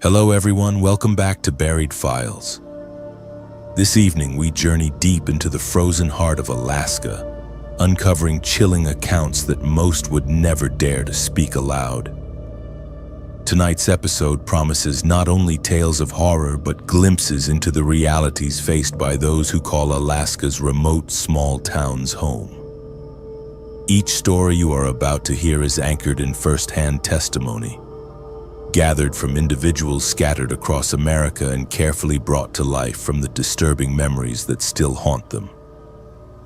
Hello everyone, welcome back to Buried Files. This evening we journey deep into the frozen heart of Alaska, uncovering chilling accounts that most would never dare to speak aloud. Tonight's episode promises not only tales of horror but glimpses into the realities faced by those who call Alaska's remote small towns home. Each story you are about to hear is anchored in first-hand testimony, gathered from individuals scattered across America and carefully brought to life from the disturbing memories that still haunt them.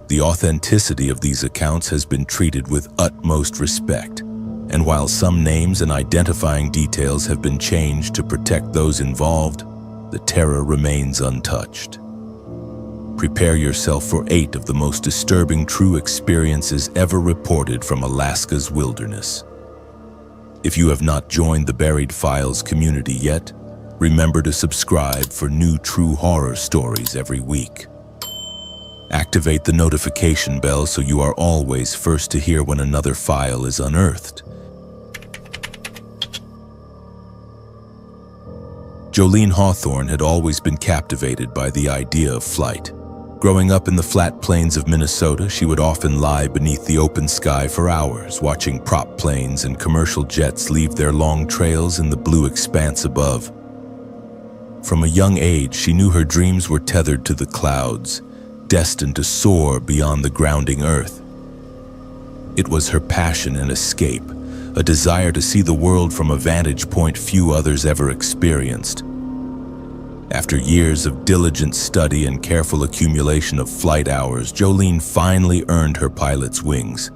The authenticity of these accounts has been treated with utmost respect, and while some names and identifying details have been changed to protect those involved, the terror remains untouched. Prepare yourself for 8 of the most disturbing true experiences ever reported from Alaska's wilderness. If you have not joined the Buried Files community yet, remember to subscribe for new true horror stories every week. Activate the notification bell so you are always first to hear when another file is unearthed. Jolene Hawthorne had always been captivated by the idea of flight. Growing up in the flat plains of Minnesota, she would often lie beneath the open sky for hours, watching prop planes and commercial jets leave their long trails in the blue expanse above. From a young age, she knew her dreams were tethered to the clouds, destined to soar beyond the grounding earth. It was her passion and escape, a desire to see the world from a vantage point few others ever experienced. After years of diligent study and careful accumulation of flight hours, Jolene finally earned her pilot's wings.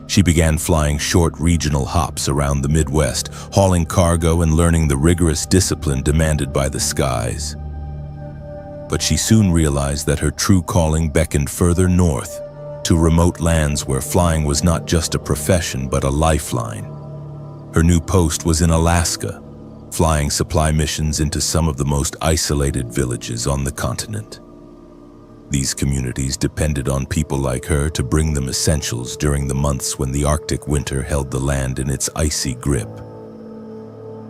She began flying short regional hops around the Midwest, hauling cargo and learning the rigorous discipline demanded by the skies. But she soon realized that her true calling beckoned further north, to remote lands where flying was not just a profession but a lifeline. Her new post was in Alaska, flying supply missions into some of the most isolated villages on the continent. These communities depended on people like her to bring them essentials during the months when the Arctic winter held the land in its icy grip.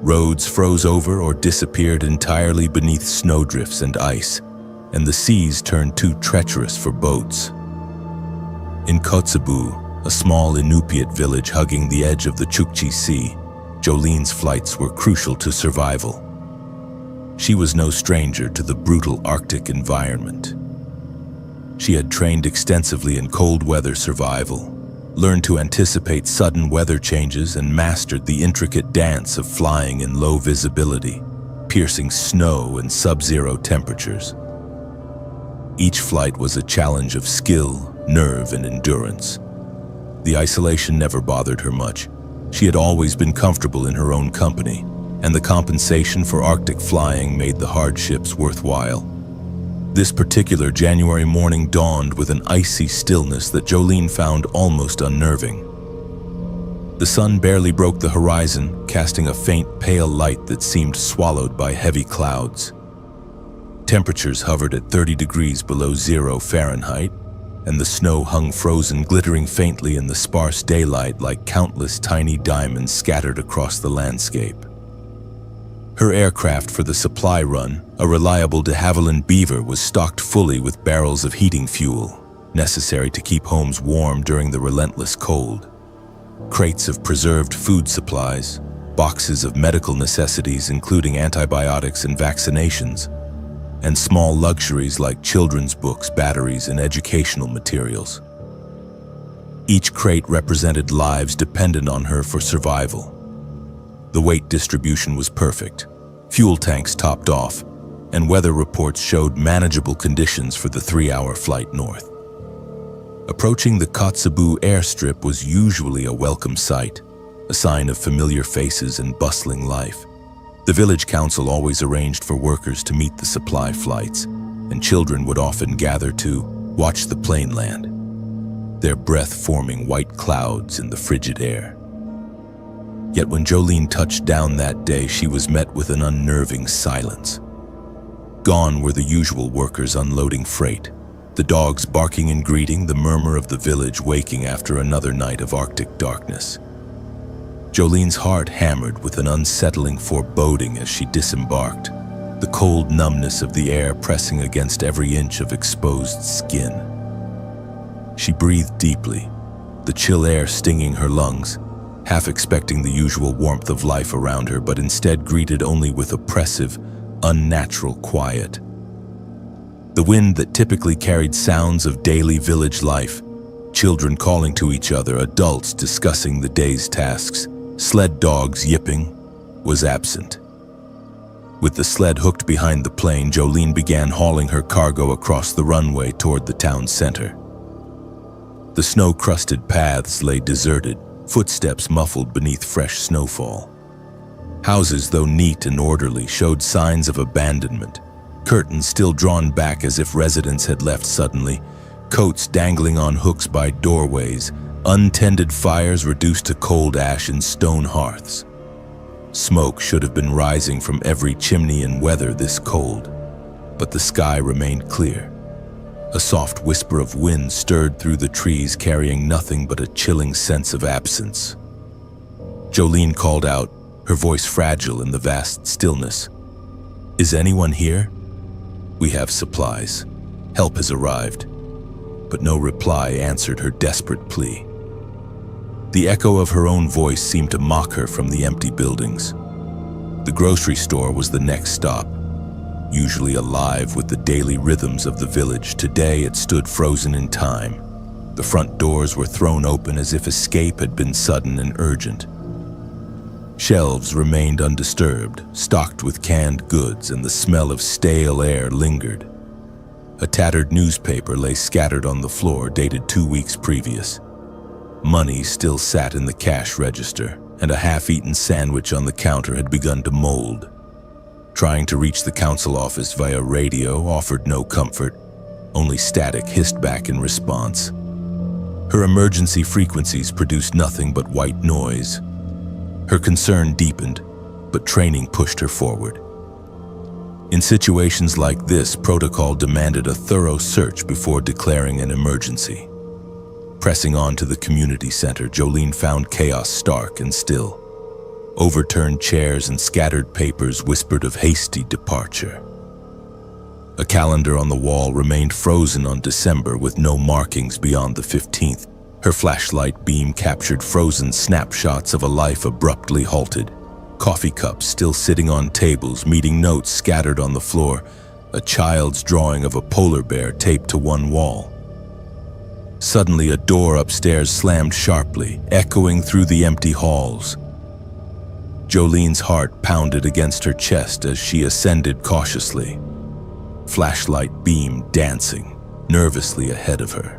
Roads froze over or disappeared entirely beneath snowdrifts and ice, and the seas turned too treacherous for boats. In Kotzebue, a small Inupiat village hugging the edge of the Chukchi Sea, Jolene's flights were crucial to survival. She was no stranger to the brutal Arctic environment. She had trained extensively in cold weather survival, learned to anticipate sudden weather changes, and mastered the intricate dance of flying in low visibility, piercing snow and sub-zero temperatures. Each flight was a challenge of skill, nerve, and endurance. The isolation never bothered her much. She had always been comfortable in her own company, and the compensation for Arctic flying made the hardships worthwhile. This particular January morning dawned with an icy stillness that Jolene found almost unnerving. The sun barely broke the horizon, casting a faint pale light that seemed swallowed by heavy clouds. Temperatures hovered at 30 degrees below 0 Fahrenheit, and the snow hung frozen, glittering faintly in the sparse daylight like countless tiny diamonds scattered across the landscape. Her aircraft for the supply run, a reliable de Havilland Beaver, was stocked fully with barrels of heating fuel, necessary to keep homes warm during the relentless cold. Crates of preserved food supplies, boxes of medical necessities including antibiotics and vaccinations, and small luxuries like children's books, batteries, and educational materials. Each crate represented lives dependent on her for survival. The weight distribution was perfect, fuel tanks topped off, and weather reports showed manageable conditions for the 3-hour flight north. Approaching the Kotzebue airstrip was usually a welcome sight, a sign of familiar faces and bustling life. The village council always arranged for workers to meet the supply flights, and children would often gather to watch the plane land, their breath forming white clouds in the frigid air. Yet when Jolene touched down that day, she was met with an unnerving silence. Gone were the usual workers unloading freight, the dogs barking in greeting, the murmur of the village waking after another night of Arctic darkness. Jolene's heart hammered with an unsettling foreboding as she disembarked, the cold numbness of the air pressing against every inch of exposed skin. She breathed deeply, the chill air stinging her lungs, half expecting the usual warmth of life around her, but instead greeted only with oppressive, unnatural quiet. The wind that typically carried sounds of daily village life, children calling to each other, adults discussing the day's tasks, sled dogs yipping, was absent. With the sled hooked behind the plane, Jolene began hauling her cargo across the runway toward the town center. The snow-crusted paths lay deserted, footsteps muffled beneath fresh snowfall. Houses, though neat and orderly, showed signs of abandonment, curtains still drawn back as if residents had left suddenly, coats dangling on hooks by doorways, untended fires reduced to cold ash in stone hearths. Smoke should have been rising from every chimney in weather this cold, but the sky remained clear. A soft whisper of wind stirred through the trees, carrying nothing but a chilling sense of absence. Jolene called out, her voice fragile in the vast stillness. "Is anyone here? We have supplies. Help has arrived." But no reply answered her desperate plea. The echo of her own voice seemed to mock her from the empty buildings. The grocery store was the next stop. Usually alive with the daily rhythms of the village, today it stood frozen in time. The front doors were thrown open as if escape had been sudden and urgent. Shelves remained undisturbed, stocked with canned goods, and the smell of stale air lingered. A tattered newspaper lay scattered on the floor, dated 2 weeks previous. Money still sat in the cash register, and a half-eaten sandwich on the counter had begun to mold. Trying to reach the council office via radio offered no comfort. Only static hissed back in response. Her emergency frequencies produced nothing but white noise. Her concern deepened, but training pushed her forward. In situations like this, protocol demanded a thorough search before declaring an emergency. Pressing on to the community center, Jolene found chaos stark and still. Overturned chairs and scattered papers whispered of hasty departure. A calendar on the wall remained frozen on December with no markings beyond the 15th. Her flashlight beam captured frozen snapshots of a life abruptly halted. Coffee cups still sitting on tables, meeting notes scattered on the floor, a child's drawing of a polar bear taped to one wall. Suddenly, a door upstairs slammed sharply, echoing through the empty halls. Jolene's heart pounded against her chest as she ascended cautiously, flashlight beam dancing nervously ahead of her.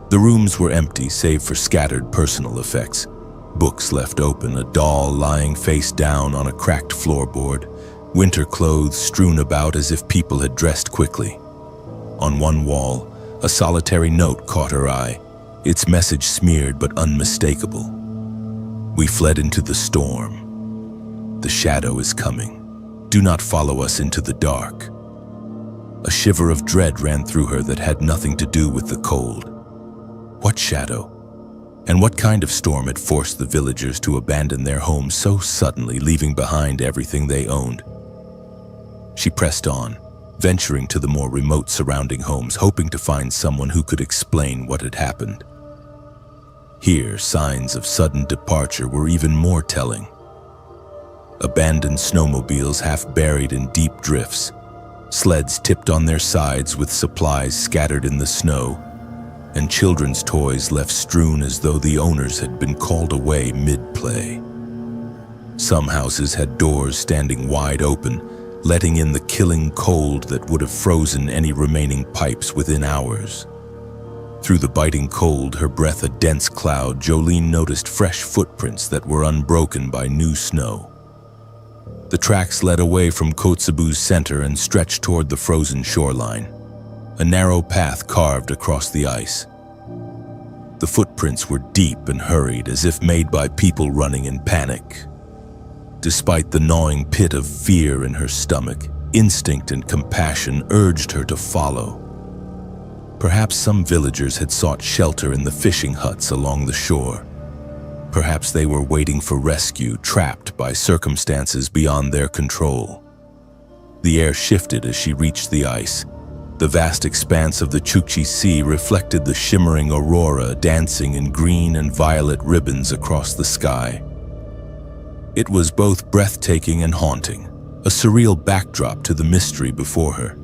The rooms were empty save for scattered personal effects. Books left open, a doll lying face down on a cracked floorboard, winter clothes strewn about as if people had dressed quickly. On one wall, a solitary note caught her eye, its message smeared but unmistakable. "We fled into the storm. The shadow is coming. Do not follow us into the dark." A shiver of dread ran through her that had nothing to do with the cold. What shadow? And what kind of storm had forced the villagers to abandon their homes so suddenly, leaving behind everything they owned? She pressed on, venturing to the more remote surrounding homes, hoping to find someone who could explain what had happened. Here, signs of sudden departure were even more telling. Abandoned snowmobiles half buried in deep drifts, sleds tipped on their sides with supplies scattered in the snow, and children's toys left strewn as though the owners had been called away mid-play. Some houses had doors standing wide open, letting in the killing cold that would have frozen any remaining pipes within hours. Through the biting cold, her breath a dense cloud, Jolene noticed fresh footprints that were unbroken by new snow. The tracks led away from Kotzebue's center and stretched toward the frozen shoreline, a narrow path carved across the ice. The footprints were deep and hurried, as if made by people running in panic. Despite the gnawing pit of fear in her stomach, instinct and compassion urged her to follow. Perhaps some villagers had sought shelter in the fishing huts along the shore. Perhaps they were waiting for rescue, trapped by circumstances beyond their control. The air shifted as she reached the ice. The vast expanse of the Chukchi Sea reflected the shimmering aurora dancing in green and violet ribbons across the sky. It was both breathtaking and haunting, a surreal backdrop to the mystery before her.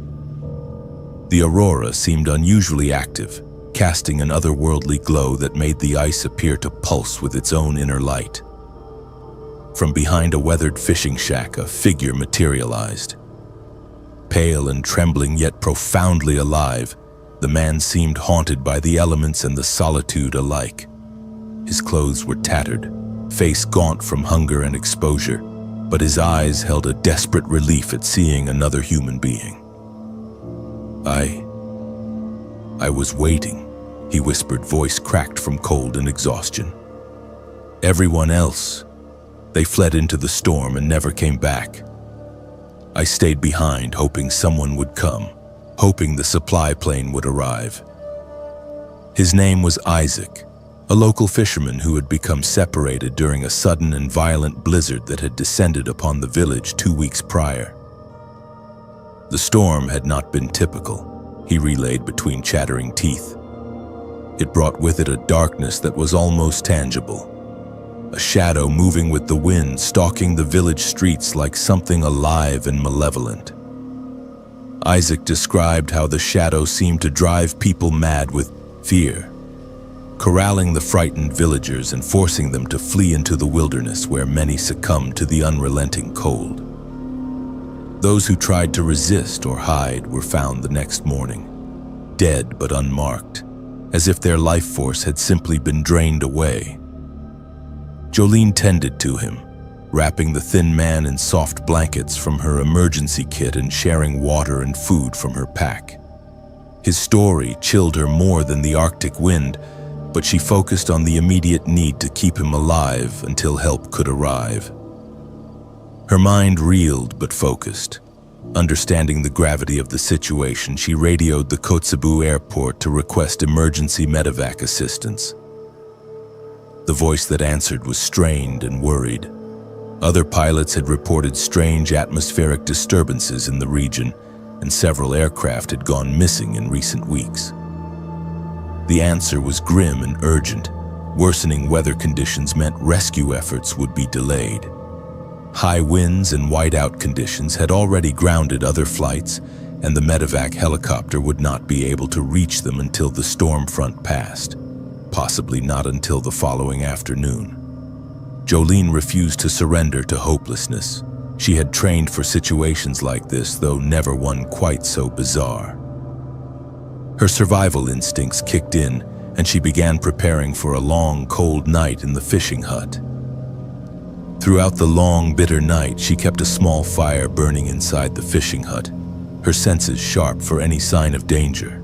The aurora seemed unusually active, casting an otherworldly glow that made the ice appear to pulse with its own inner light. From behind a weathered fishing shack, a figure materialized. Pale and trembling yet profoundly alive, the man seemed haunted by the elements and the solitude alike. His clothes were tattered, face gaunt from hunger and exposure, but his eyes held a desperate relief at seeing another human being. I was waiting, he whispered, voice cracked from cold and exhaustion. Everyone else, they fled into the storm and never came back. I stayed behind, hoping someone would come, hoping the supply plane would arrive. His name was Isaac, a local fisherman who had become separated during a sudden and violent blizzard that had descended upon the village 2 weeks prior. The storm had not been typical, he relayed between chattering teeth. It brought with it a darkness that was almost tangible. A shadow moving with the wind, stalking the village streets like something alive and malevolent. Isaac described how the shadow seemed to drive people mad with fear, corralling the frightened villagers and forcing them to flee into the wilderness where many succumbed to the unrelenting cold. Those who tried to resist or hide were found the next morning, dead but unmarked, as if their life force had simply been drained away. Jolene tended to him, wrapping the thin man in soft blankets from her emergency kit and sharing water and food from her pack. His story chilled her more than the Arctic wind, but she focused on the immediate need to keep him alive until help could arrive. Her mind reeled but focused. Understanding the gravity of the situation, she radioed the Kotzebue airport to request emergency medevac assistance. The voice that answered was strained and worried. Other pilots had reported strange atmospheric disturbances in the region, and several aircraft had gone missing in recent weeks. The answer was grim and urgent. Worsening weather conditions meant rescue efforts would be delayed. High winds and whiteout conditions had already grounded other flights, and the medevac helicopter would not be able to reach them until the storm front passed, possibly not until the following afternoon. Jolene refused to surrender to hopelessness. She had trained for situations like this, though never one quite so bizarre. Her survival instincts kicked in, and she began preparing for a long, cold night in the fishing hut. Throughout the long, bitter night, she kept a small fire burning inside the fishing hut, her senses sharp for any sign of danger.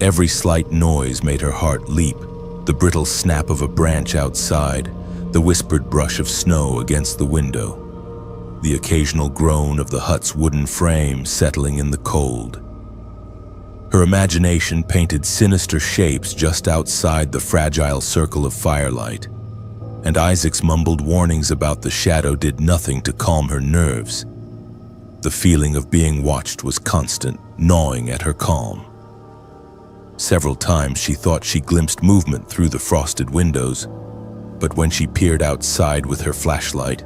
Every slight noise made her heart leap, the brittle snap of a branch outside, the whispered brush of snow against the window, the occasional groan of the hut's wooden frame settling in the cold. Her imagination painted sinister shapes just outside the fragile circle of firelight, and Isaac's mumbled warnings about the shadow did nothing to calm her nerves. The feeling of being watched was constant, gnawing at her calm. Several times she thought she glimpsed movement through the frosted windows, but when she peered outside with her flashlight,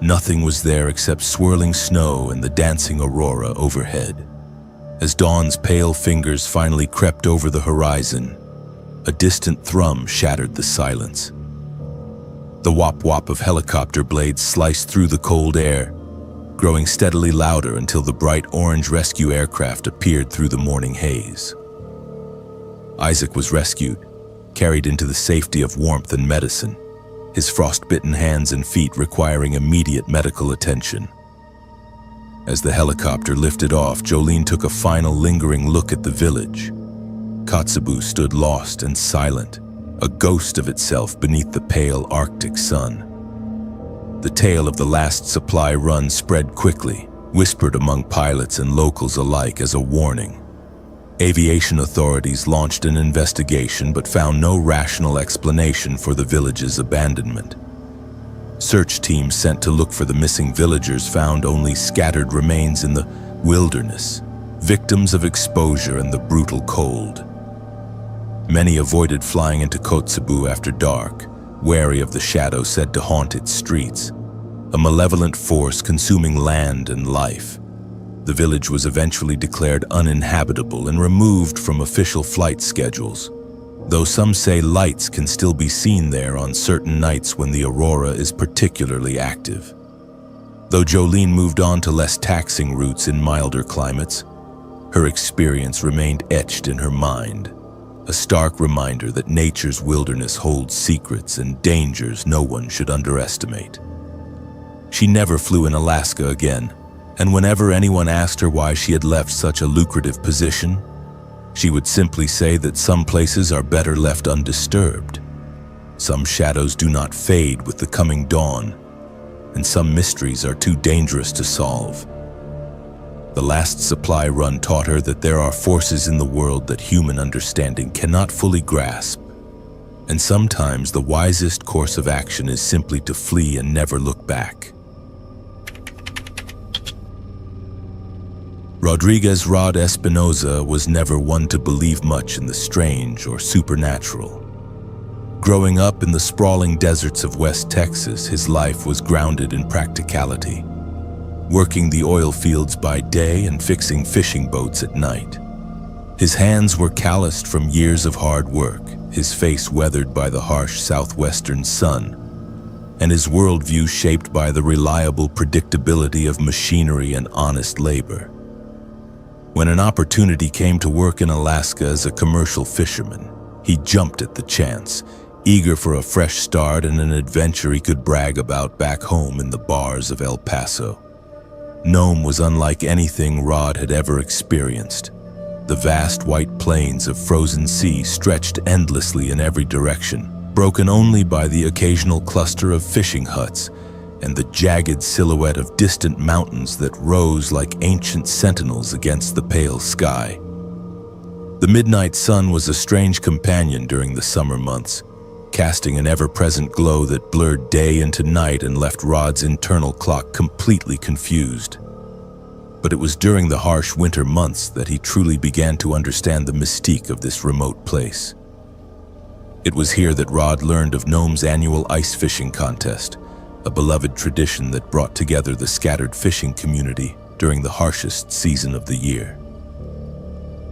nothing was there except swirling snow and the dancing aurora overhead. As dawn's pale fingers finally crept over the horizon, a distant thrum shattered the silence. The whop-whop of helicopter blades sliced through the cold air, growing steadily louder until the bright orange rescue aircraft appeared through the morning haze. Isaac was rescued, carried into the safety of warmth and medicine, his frostbitten hands and feet requiring immediate medical attention. As the helicopter lifted off, Jolene took a final lingering look at the village. Kotzebue stood lost and silent, a ghost of itself beneath the pale Arctic sun. The tale of the last supply run spread quickly, whispered among pilots and locals alike as a warning. Aviation authorities launched an investigation but found no rational explanation for the village's abandonment. Search teams sent to look for the missing villagers found only scattered remains in the wilderness, victims of exposure and the brutal cold. Many avoided flying into Kotzebue after dark, wary of the shadow said to haunt its streets, a malevolent force consuming land and life. The village was eventually declared uninhabitable and removed from official flight schedules, though some say lights can still be seen there on certain nights when the aurora is particularly active. Though Jolene moved on to less taxing routes in milder climates, her experience remained etched in her mind, a stark reminder that nature's wilderness holds secrets and dangers no one should underestimate. She never flew in Alaska again, and whenever anyone asked her why she had left such a lucrative position, she would simply say that some places are better left undisturbed. Some shadows do not fade with the coming dawn, and some mysteries are too dangerous to solve. The last supply run taught her that there are forces in the world that human understanding cannot fully grasp, and sometimes the wisest course of action is simply to flee and never look back. Rodriguez Rod Espinoza was never one to believe much in the strange or supernatural. Growing up in the sprawling deserts of West Texas, his life was grounded in practicality, working the oil fields by day and fixing fishing boats at night. His hands were calloused from years of hard work, his face weathered by the harsh southwestern sun, and his worldview shaped by the reliable predictability of machinery and honest labor. When an opportunity came to work in Alaska as a commercial fisherman, he jumped at the chance, eager for a fresh start and an adventure he could brag about back home in the bars of El Paso. Nome was unlike anything Rod had ever experienced. The vast white plains of frozen sea stretched endlessly in every direction, broken only by the occasional cluster of fishing huts and the jagged silhouette of distant mountains that rose like ancient sentinels against the pale sky. The midnight sun was a strange companion during the summer months, casting an ever-present glow that blurred day into night and left Rod's internal clock completely confused. But it was during the harsh winter months that he truly began to understand the mystique of this remote place. It was here that Rod learned of Nome's annual ice fishing contest, a beloved tradition that brought together the scattered fishing community during the harshest season of the year.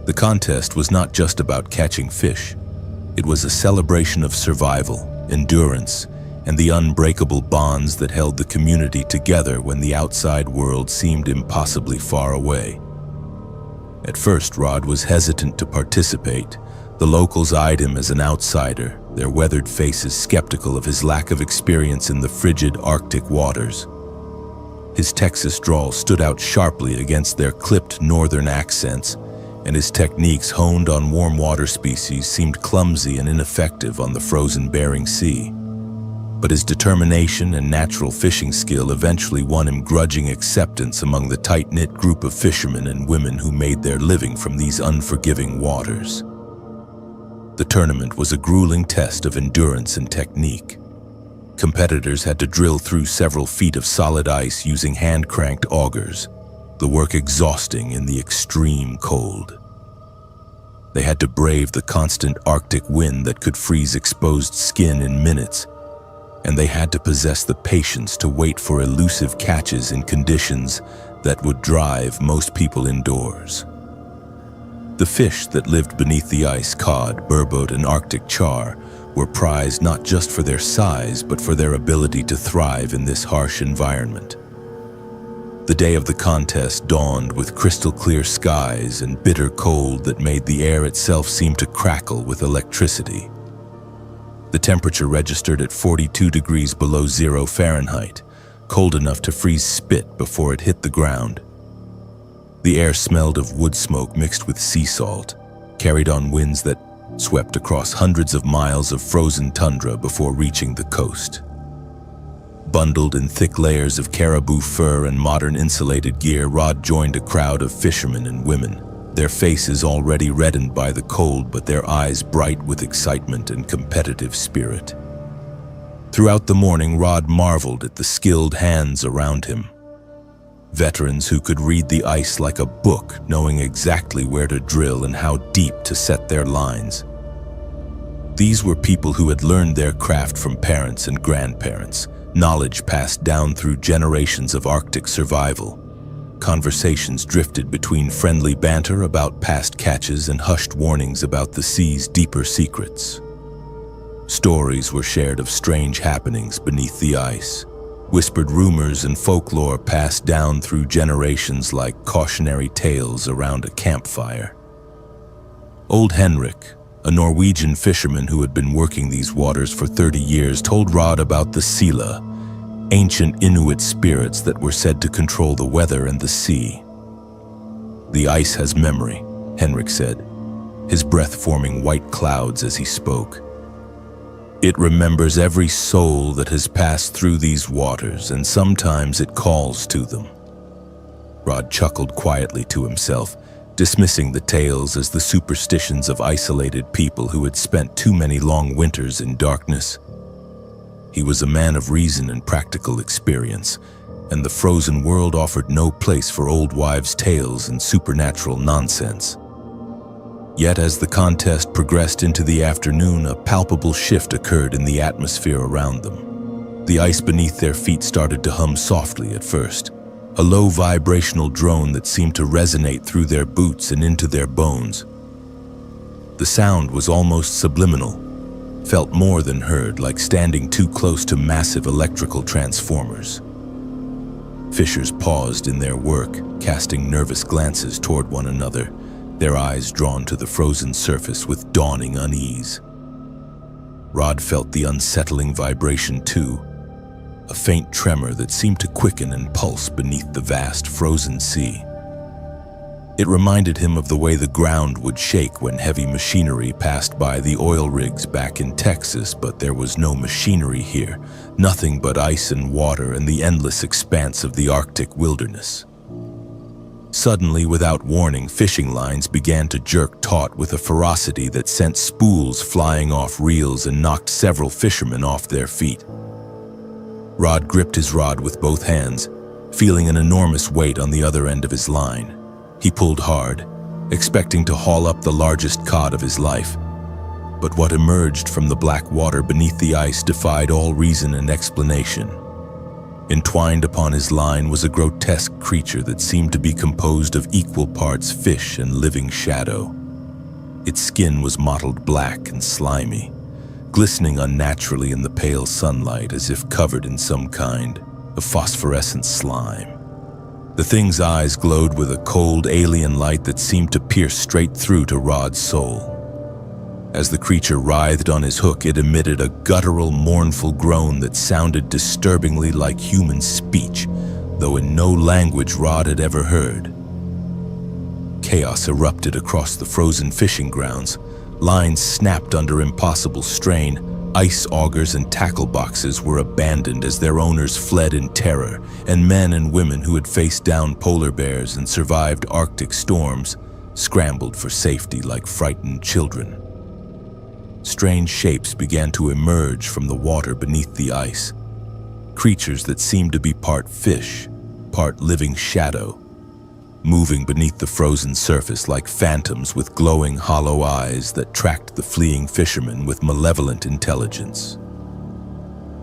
The contest was not just about catching fish. It was a celebration of survival, endurance, and the unbreakable bonds that held the community together when the outside world seemed impossibly far away. At first, Rod was hesitant to participate. The locals eyed him as an outsider, their weathered faces skeptical of his lack of experience in the frigid Arctic waters. His Texas drawl stood out sharply against their clipped northern accents, and his techniques honed on warm water species seemed clumsy and ineffective on the frozen Bering Sea. But his determination and natural fishing skill eventually won him grudging acceptance among the tight-knit group of fishermen and women who made their living from these unforgiving waters. The tournament was a grueling test of endurance and technique. Competitors had to drill through several feet of solid ice using hand-cranked augers, the work exhausting in the extreme cold. They had to brave the constant Arctic wind that could freeze exposed skin in minutes, and they had to possess the patience to wait for elusive catches in conditions that would drive most people indoors. The fish that lived beneath the ice, cod, burbot, and Arctic char, were prized not just for their size, but for their ability to thrive in this harsh environment. The day of the contest dawned with crystal-clear skies and bitter cold that made the air itself seem to crackle with electricity. The temperature registered at 42 degrees below zero Fahrenheit, cold enough to freeze spit before it hit the ground. The air smelled of wood smoke mixed with sea salt, carried on winds that swept across hundreds of miles of frozen tundra before reaching the coast. Bundled in thick layers of caribou fur and modern insulated gear, Rod joined a crowd of fishermen and women, their faces already reddened by the cold, but their eyes bright with excitement and competitive spirit. Throughout the morning, Rod marveled at the skilled hands around him. Veterans who could read the ice like a book, knowing exactly where to drill and how deep to set their lines. These were people who had learned their craft from parents and grandparents, knowledge passed down through generations of Arctic survival. Conversations drifted between friendly banter about past catches and hushed warnings about the sea's deeper secrets. Stories were shared of strange happenings beneath the ice. Whispered rumors and folklore passed down through generations like cautionary tales around a campfire. Old Henrik, a Norwegian fisherman who had been working these waters for 30 years, told Rod about the Sila, ancient Inuit spirits that were said to control the weather and the sea. "The ice has memory," Henrik said, his breath forming white clouds as he spoke. "It remembers every soul that has passed through these waters, and sometimes it calls to them." Rod chuckled quietly to himself, dismissing the tales as the superstitions of isolated people who had spent too many long winters in darkness. He was a man of reason and practical experience, and the frozen world offered no place for old wives' tales and supernatural nonsense. Yet as the contest progressed into the afternoon, a palpable shift occurred in the atmosphere around them. The ice beneath their feet started to hum softly at first, a low vibrational drone that seemed to resonate through their boots and into their bones. The sound was almost subliminal, felt more than heard, like standing too close to massive electrical transformers. Fishers paused in their work, casting nervous glances toward one another, their eyes drawn to the frozen surface with dawning unease. Rod felt the unsettling vibration too, a faint tremor that seemed to quicken and pulse beneath the vast frozen sea. It reminded him of the way the ground would shake when heavy machinery passed by the oil rigs back in Texas, but there was no machinery here, nothing but ice and water and the endless expanse of the Arctic wilderness. Suddenly, without warning, fishing lines began to jerk taut with a ferocity that sent spools flying off reels and knocked several fishermen off their feet. Rod gripped his rod with both hands, feeling an enormous weight on the other end of his line. He pulled hard, expecting to haul up the largest cod of his life. But what emerged from the black water beneath the ice defied all reason and explanation. Entwined upon his line was a grotesque creature that seemed to be composed of equal parts fish and living shadow. Its skin was mottled black and slimy, glistening unnaturally in the pale sunlight as if covered in some kind of phosphorescent slime. The thing's eyes glowed with a cold alien light that seemed to pierce straight through to Rod's soul. As the creature writhed on his hook, it emitted a guttural, mournful groan that sounded disturbingly like human speech, though in no language Rod had ever heard. Chaos erupted across the frozen fishing grounds. Lines snapped under impossible strain. Ice augers and tackle boxes were abandoned as their owners fled in terror, and men and women who had faced down polar bears and survived Arctic storms scrambled for safety like frightened children. Strange shapes began to emerge from the water beneath the ice, creatures that seemed to be part fish, part living shadow, moving beneath the frozen surface like phantoms with glowing hollow eyes that tracked the fleeing fishermen with malevolent intelligence.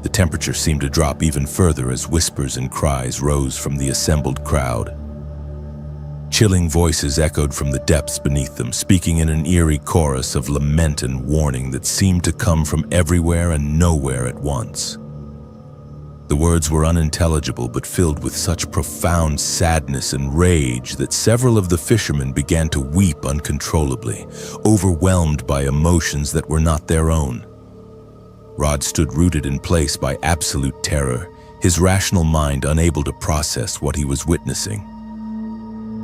The temperature seemed to drop even further as whispers and cries rose from the assembled crowd. Chilling voices echoed from the depths beneath them, speaking in an eerie chorus of lament and warning that seemed to come from everywhere and nowhere at once. The words were unintelligible but filled with such profound sadness and rage that several of the fishermen began to weep uncontrollably, overwhelmed by emotions that were not their own. Rod stood rooted in place by absolute terror, his rational mind unable to process what he was witnessing.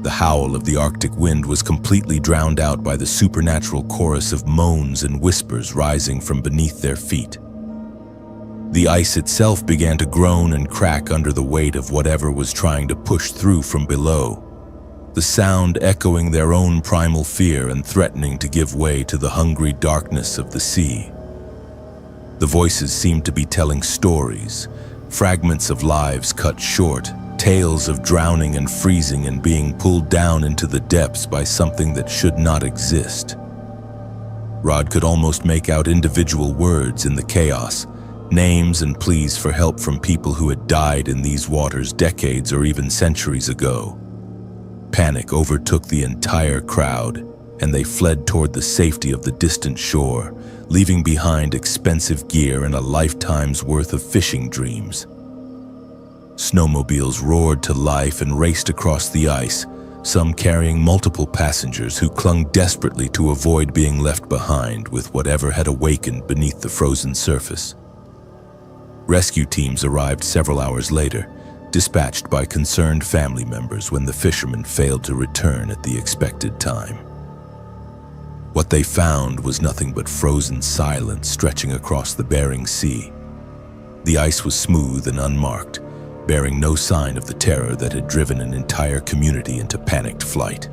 The howl of the Arctic wind was completely drowned out by the supernatural chorus of moans and whispers rising from beneath their feet. The ice itself began to groan and crack under the weight of whatever was trying to push through from below. the sound echoing their own primal fear and threatening to give way to the hungry darkness of the sea. The voices seemed to be telling stories, fragments of lives cut short, tales of drowning and freezing and being pulled down into the depths by something that should not exist. Rod could almost make out individual words in the chaos, names and pleas for help from people who had died in these waters decades or even centuries ago. Panic overtook the entire crowd, and they fled toward the safety of the distant shore, leaving behind expensive gear and a lifetime's worth of fishing dreams. Snowmobiles roared to life and raced across the ice, some carrying multiple passengers who clung desperately to avoid being left behind with whatever had awakened beneath the frozen surface. Rescue teams arrived several hours later, dispatched by concerned family members when the fishermen failed to return at the expected time. What they found was nothing but frozen silence stretching across the Bering Sea. The ice was smooth and unmarked, bearing no sign of the terror that had driven an entire community into panicked flight.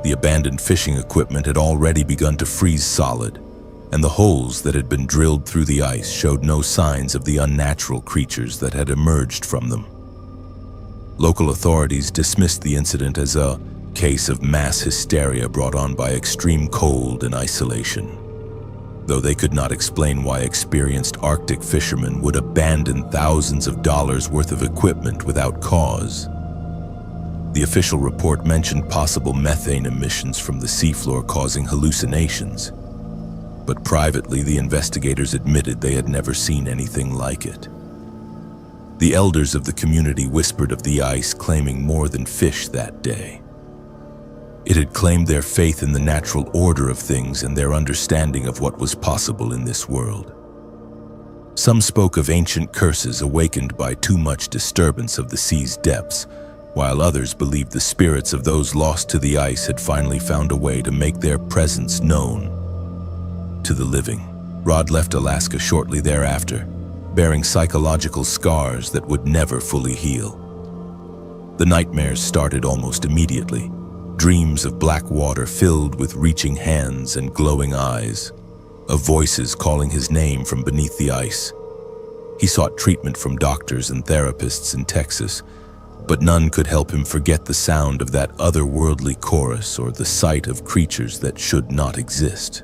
The abandoned fishing equipment had already begun to freeze solid, and the holes that had been drilled through the ice showed no signs of the unnatural creatures that had emerged from them. Local authorities dismissed the incident as a case of mass hysteria brought on by extreme cold and isolation, though they could not explain why experienced Arctic fishermen would abandon thousands of dollars worth of equipment without cause. The official report mentioned possible methane emissions from the seafloor causing hallucinations, but privately the investigators admitted they had never seen anything like it. The elders of the community whispered of the ice claiming more than fish that day. It had claimed their faith in the natural order of things and their understanding of what was possible in this world. Some spoke of ancient curses awakened by too much disturbance of the sea's depths, while others believed the spirits of those lost to the ice had finally found a way to make their presence known to the living. Rod left Alaska shortly thereafter, bearing psychological scars that would never fully heal. The nightmares started almost immediately, dreams of black water filled with reaching hands and glowing eyes, of voices calling his name from beneath the ice. He sought treatment from doctors and therapists in Texas, but none could help him forget the sound of that otherworldly chorus or the sight of creatures that should not exist.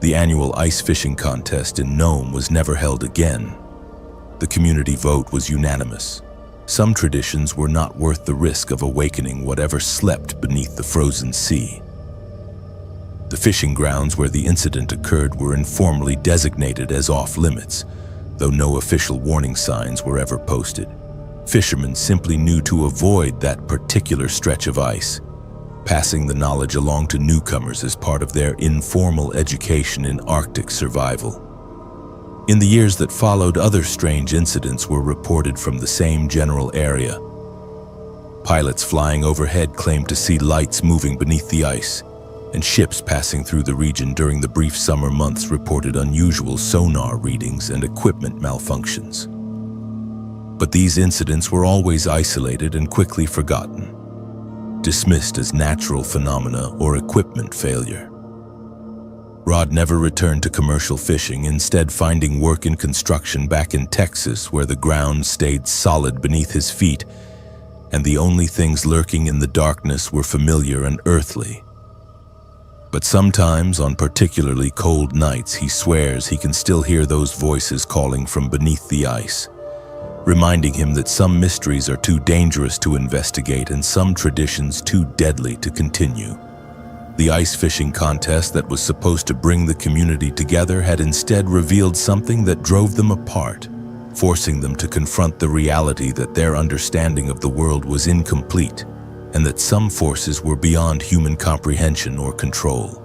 The annual ice fishing contest in Nome was never held again. The community vote was unanimous. Some traditions were not worth the risk of awakening whatever slept beneath the frozen sea. The fishing grounds where the incident occurred were informally designated as off-limits, though no official warning signs were ever posted. Fishermen simply knew to avoid that particular stretch of ice, passing the knowledge along to newcomers as part of their informal education in Arctic survival. In the years that followed, other strange incidents were reported from the same general area. Pilots flying overhead claimed to see lights moving beneath the ice, and ships passing through the region during the brief summer months reported unusual sonar readings and equipment malfunctions. But these incidents were always isolated and quickly forgotten, dismissed as natural phenomena or equipment failure. Rod never returned to commercial fishing, instead finding work in construction back in Texas, where the ground stayed solid beneath his feet, and the only things lurking in the darkness were familiar and earthly. But sometimes, on particularly cold nights, he swears he can still hear those voices calling from beneath the ice, reminding him that some mysteries are too dangerous to investigate and some traditions too deadly to continue. The ice fishing contest that was supposed to bring the community together had instead revealed something that drove them apart, forcing them to confront the reality that their understanding of the world was incomplete and that some forces were beyond human comprehension or control.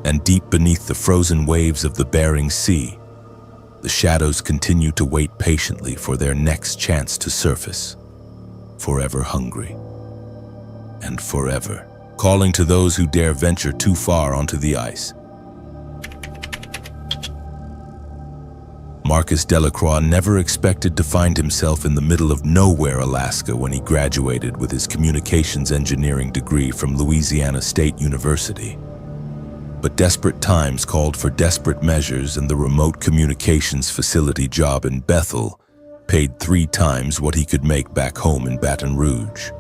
And deep beneath the frozen waves of the Bering Sea, the shadows continue to wait patiently for their next chance to surface, forever hungry and forever calling to those who dare venture too far onto the ice. Marcus Delacroix never expected to find himself in the middle of nowhere, Alaska, when he graduated with his communications engineering degree from Louisiana State University. But desperate times called for desperate measures, and the remote communications facility job in Bethel paid 3 times what he could make back home in Baton Rouge.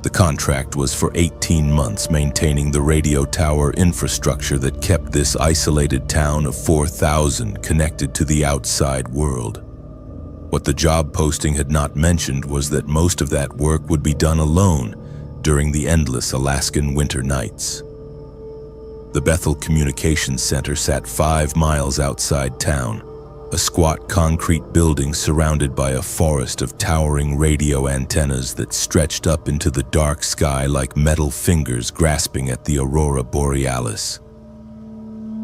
The contract was for 18 months, maintaining the radio tower infrastructure that kept this isolated town of 4,000 connected to the outside world. What the job posting had not mentioned was that most of that work would be done alone during the endless Alaskan winter nights. The Bethel Communications Center sat 5 miles outside town, a squat concrete building surrounded by a forest of towering radio antennas that stretched up into the dark sky like metal fingers grasping at the aurora borealis.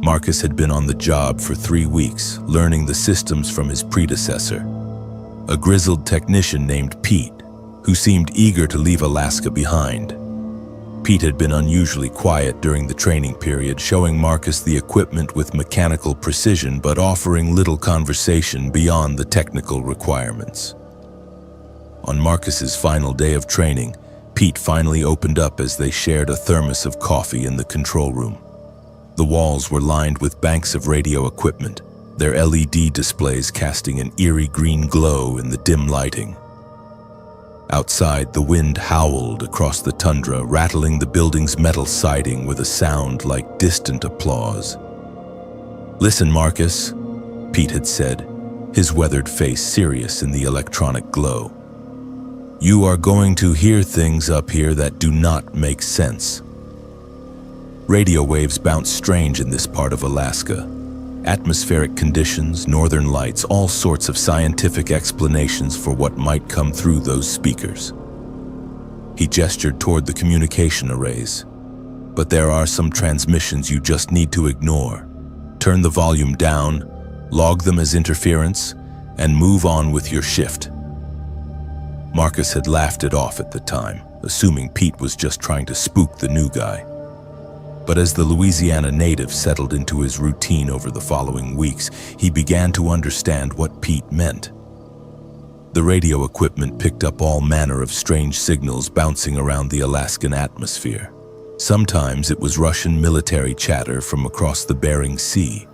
Marcus had been on the job for 3 weeks, learning the systems from his predecessor, a grizzled technician named Pete, who seemed eager to leave Alaska behind. Pete had been unusually quiet during the training period, showing Marcus the equipment with mechanical precision but offering little conversation beyond the technical requirements. On Marcus's final day of training, Pete finally opened up as they shared a thermos of coffee in the control room. The walls were lined with banks of radio equipment, their LED displays casting an eerie green glow in the dim lighting. Outside, the wind howled across the tundra, rattling the building's metal siding with a sound like distant applause. "Listen, Marcus," Pete had said, his weathered face serious in the electronic glow. "You are going to hear things up here that do not make sense." Radio waves bounce strange in this part of Alaska. Atmospheric conditions, northern lights, all sorts of scientific explanations for what might come through those speakers. He gestured toward the communication arrays. "But there are some transmissions you just need to ignore. Turn the volume down, log them as interference, and move on with your shift." Marcus had laughed it off at the time, assuming Pete was just trying to spook the new guy. But as the Louisiana native settled into his routine over the following weeks, he began to understand what Pete meant. The radio equipment picked up all manner of strange signals bouncing around the Alaskan atmosphere. Sometimes it was Russian military chatter from across the Bering Sea.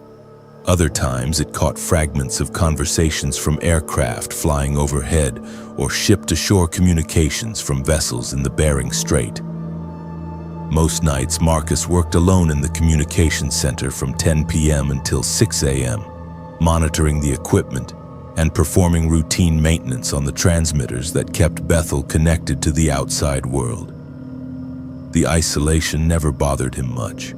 Other times it caught fragments of conversations from aircraft flying overhead or ship-to-shore communications from vessels in the Bering Strait. Most nights, Marcus worked alone in the communications center from 10 p.m. until 6 a.m., monitoring the equipment and performing routine maintenance on the transmitters that kept Bethel connected to the outside world. The isolation never bothered him much.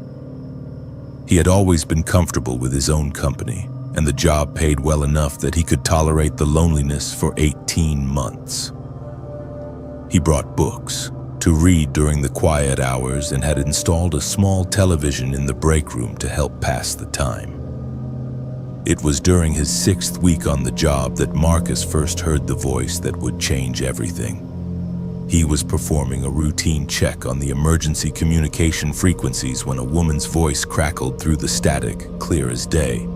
He had always been comfortable with his own company, and the job paid well enough that he could tolerate the loneliness for 18 months. He brought books to read during the quiet hours and had installed a small television in the break room to help pass the time. It was during his 6th week on the job that Marcus first heard the voice that would change everything. He was performing a routine check on the emergency communication frequencies when a woman's voice crackled through the static, clear as day,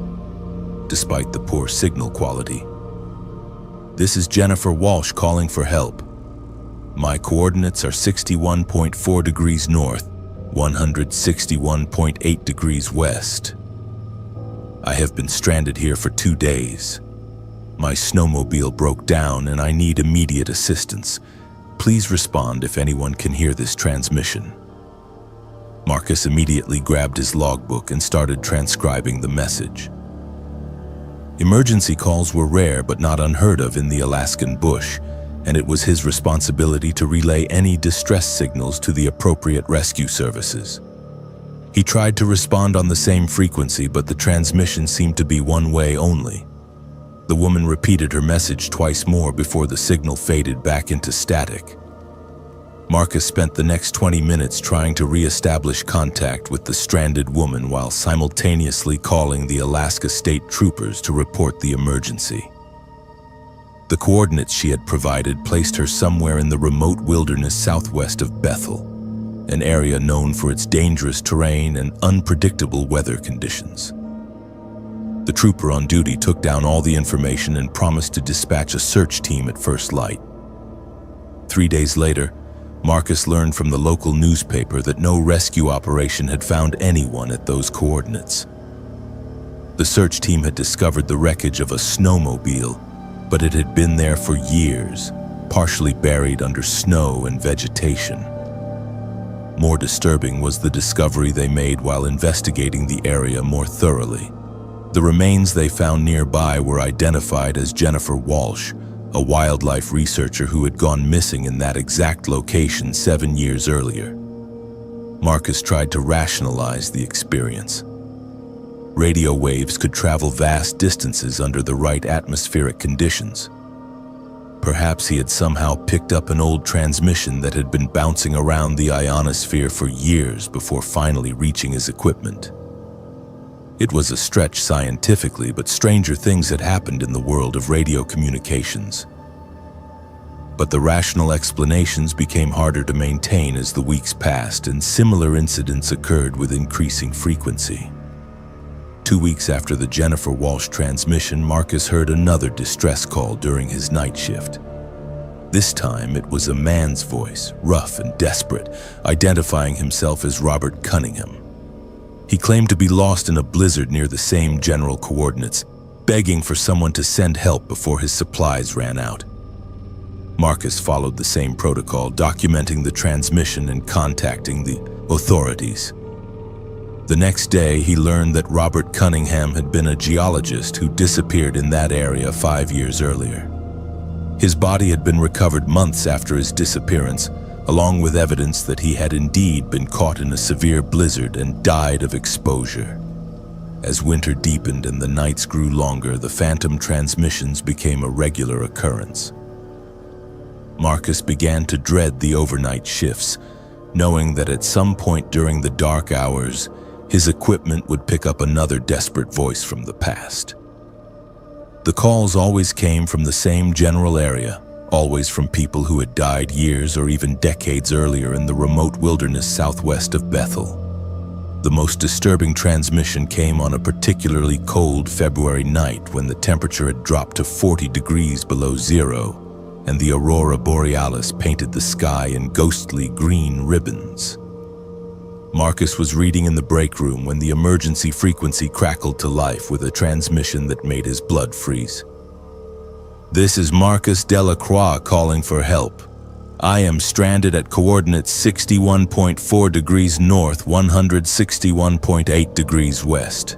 despite the poor signal quality. "This is Jennifer Walsh calling for help. My coordinates are 61.4 degrees north, 161.8 degrees west. I have been stranded here for 2 days. My snowmobile broke down and I need immediate assistance. Please respond if anyone can hear this transmission." Marcus immediately grabbed his logbook and started transcribing the message. Emergency calls were rare but not unheard of in the Alaskan bush, and it was his responsibility to relay any distress signals to the appropriate rescue services. He tried to respond on the same frequency, but the transmission seemed to be one way only. The woman repeated her message twice more before the signal faded back into static. Marcus spent the next 20 minutes trying to re-establish contact with the stranded woman while simultaneously calling the Alaska State Troopers to report the emergency. The coordinates she had provided placed her somewhere in the remote wilderness southwest of Bethel, an area known for its dangerous terrain and unpredictable weather conditions. The trooper on duty took down all the information and promised to dispatch a search team at first light. 3 days later, Marcus learned from the local newspaper that no rescue operation had found anyone at those coordinates. The search team had discovered the wreckage of a snowmobile, but it had been there for years, partially buried under snow and vegetation. More disturbing was the discovery they made while investigating the area more thoroughly. The remains they found nearby were identified as Jennifer Walsh, a wildlife researcher who had gone missing in that exact location 7 years earlier. Marcus tried to rationalize the experience. Radio waves could travel vast distances under the right atmospheric conditions. Perhaps he had somehow picked up an old transmission that had been bouncing around the ionosphere for years before finally reaching his equipment. It was a stretch scientifically, but stranger things had happened in the world of radio communications. But the rational explanations became harder to maintain as the weeks passed, and similar incidents occurred with increasing frequency. 2 weeks after the Jennifer Walsh transmission, Marcus heard another distress call during his night shift. This time, it was a man's voice, rough and desperate, identifying himself as Robert Cunningham. He claimed to be lost in a blizzard near the same general coordinates, begging for someone to send help before his supplies ran out. Marcus followed the same protocol, documenting the transmission and contacting the authorities. The next day, he learned that Robert Cunningham had been a geologist who disappeared in that area 5 years earlier. His body had been recovered months after his disappearance, along with evidence that he had indeed been caught in a severe blizzard and died of exposure. As winter deepened and the nights grew longer, the phantom transmissions became a regular occurrence. Marcus began to dread the overnight shifts, knowing that at some point during the dark hours, his equipment would pick up another desperate voice from the past. The calls always came from the same general area, always from people who had died years or even decades earlier in the remote wilderness southwest of Bethel. The most disturbing transmission came on a particularly cold February night when the temperature had dropped to 40 degrees below zero, and the aurora borealis painted the sky in ghostly green ribbons. Marcus was reading in the break room when the emergency frequency crackled to life with a transmission that made his blood freeze. "This is Marcus Delacroix calling for help. I am stranded at coordinates 61.4 degrees north, 161.8 degrees west.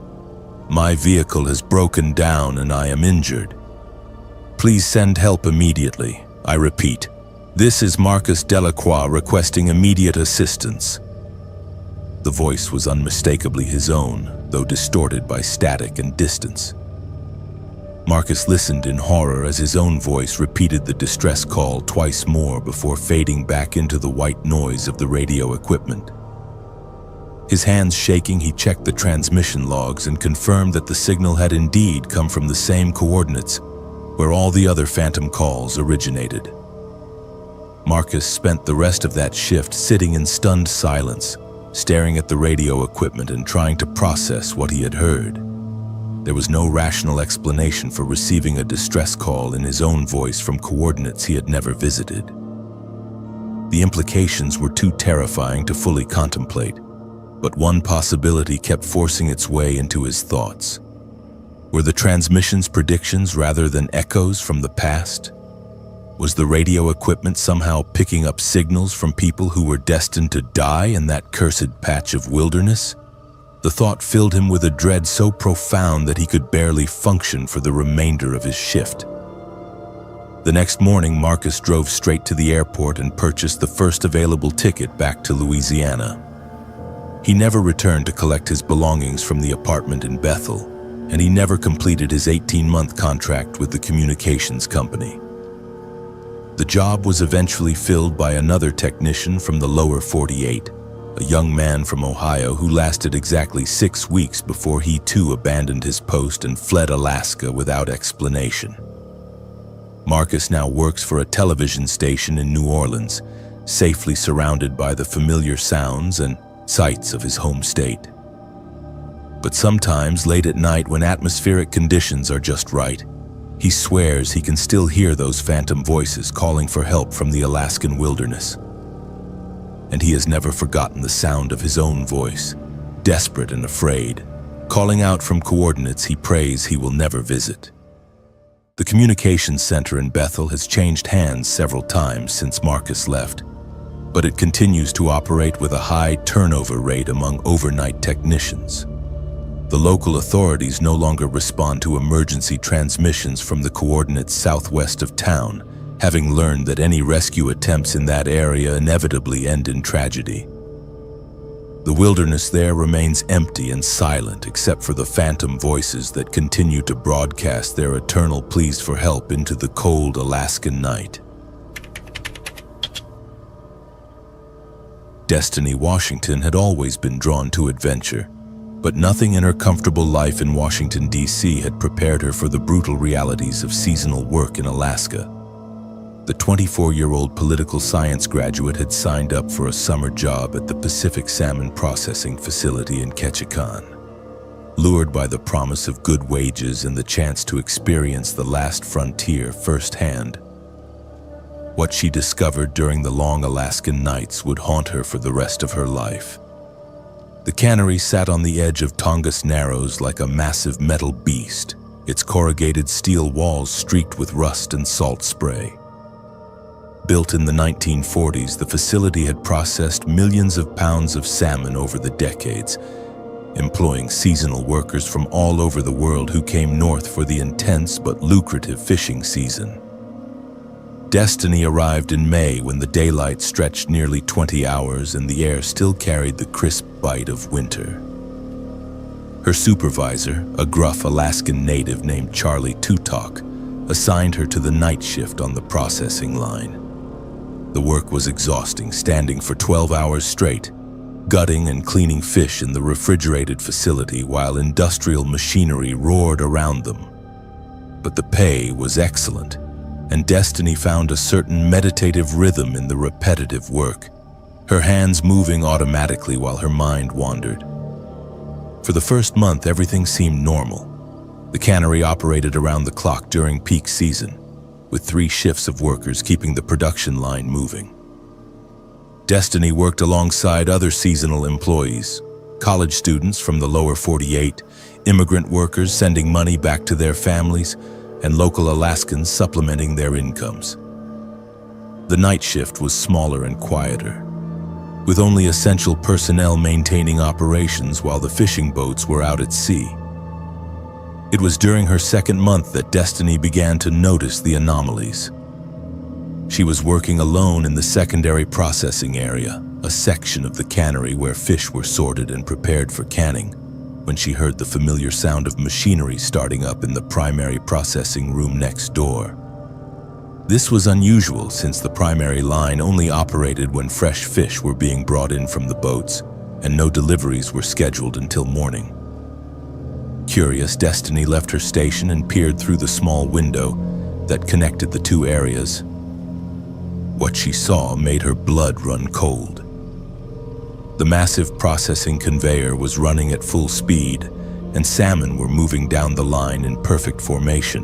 My vehicle has broken down and I am injured. Please send help immediately. I repeat, this is Marcus Delacroix requesting immediate assistance." The voice was unmistakably his own, though distorted by static and distance. Marcus listened in horror as his own voice repeated the distress call twice more before fading back into the white noise of the radio equipment. His hands shaking, he checked the transmission logs and confirmed that the signal had indeed come from the same coordinates where all the other phantom calls originated. Marcus spent the rest of that shift sitting in stunned silence, staring at the radio equipment and trying to process what he had heard. There was no rational explanation for receiving a distress call in his own voice from coordinates he had never visited. The implications were too terrifying to fully contemplate, but one possibility kept forcing its way into his thoughts. Were the transmissions predictions rather than echoes from the past? Was the radio equipment somehow picking up signals from people who were destined to die in that cursed patch of wilderness? The thought filled him with a dread so profound that he could barely function for the remainder of his shift. The next morning, Marcus drove straight to the airport and purchased the first available ticket back to Louisiana. He never returned to collect his belongings from the apartment in Bethel, and he never completed his 18-month contract with the communications company. The job was eventually filled by another technician from the lower 48, a young man from Ohio who lasted exactly 6 weeks before he too abandoned his post and fled Alaska without explanation. Marcus now works for a television station in New Orleans, safely surrounded by the familiar sounds and sights of his home state. But sometimes, late at night when atmospheric conditions are just right, he swears he can still hear those phantom voices calling for help from the Alaskan wilderness. And he has never forgotten the sound of his own voice, desperate and afraid, calling out from coordinates he prays he will never visit. The communications center in Bethel has changed hands several times since Marcus left, but it continues to operate with a high turnover rate among overnight technicians. The local authorities no longer respond to emergency transmissions from the coordinates southwest of town, having learned that any rescue attempts in that area inevitably end in tragedy. The wilderness there remains empty and silent except for the phantom voices that continue to broadcast their eternal pleas for help into the cold Alaskan night. Destiny Washington had always been drawn to adventure, but nothing in her comfortable life in Washington, D.C. had prepared her for the brutal realities of seasonal work in Alaska. The 24-year-old political science graduate had signed up for a summer job at the Pacific Salmon Processing Facility in Ketchikan. Lured by the promise of good wages and the chance to experience the last frontier firsthand, what she discovered during the long Alaskan nights would haunt her for the rest of her life. The cannery sat on the edge of Tongass Narrows like a massive metal beast, its corrugated steel walls streaked with rust and salt spray. Built in the 1940s, the facility had processed millions of pounds of salmon over the decades, employing seasonal workers from all over the world who came north for the intense but lucrative fishing season. Destiny arrived in May when the daylight stretched nearly 20 hours and the air still carried the crisp bite of winter. Her supervisor, a gruff Alaskan native named Charlie Tutok, assigned her to the night shift on the processing line. The work was exhausting, standing for 12 hours straight, gutting and cleaning fish in the refrigerated facility while industrial machinery roared around them. But the pay was excellent, and Destiny found a certain meditative rhythm in the repetitive work, her hands moving automatically while her mind wandered. For the first month, everything seemed normal. The cannery operated around the clock during peak season, with 3 shifts of workers keeping the production line moving. Destiny worked alongside other seasonal employees, college students from the lower 48, immigrant workers sending money back to their families, and local Alaskans supplementing their incomes. The night shift was smaller and quieter, with only essential personnel maintaining operations while the fishing boats were out at sea. It was during her second month that Destiny began to notice the anomalies. She was working alone in the secondary processing area, a section of the cannery where fish were sorted and prepared for canning, when she heard the familiar sound of machinery starting up in the primary processing room next door. This was unusual since the primary line only operated when fresh fish were being brought in from the boats, and no deliveries were scheduled until morning. Curious, Destiny left her station and peered through the small window that connected the 2 areas. What she saw made her blood run cold. The massive processing conveyor was running at full speed, and salmon were moving down the line in perfect formation.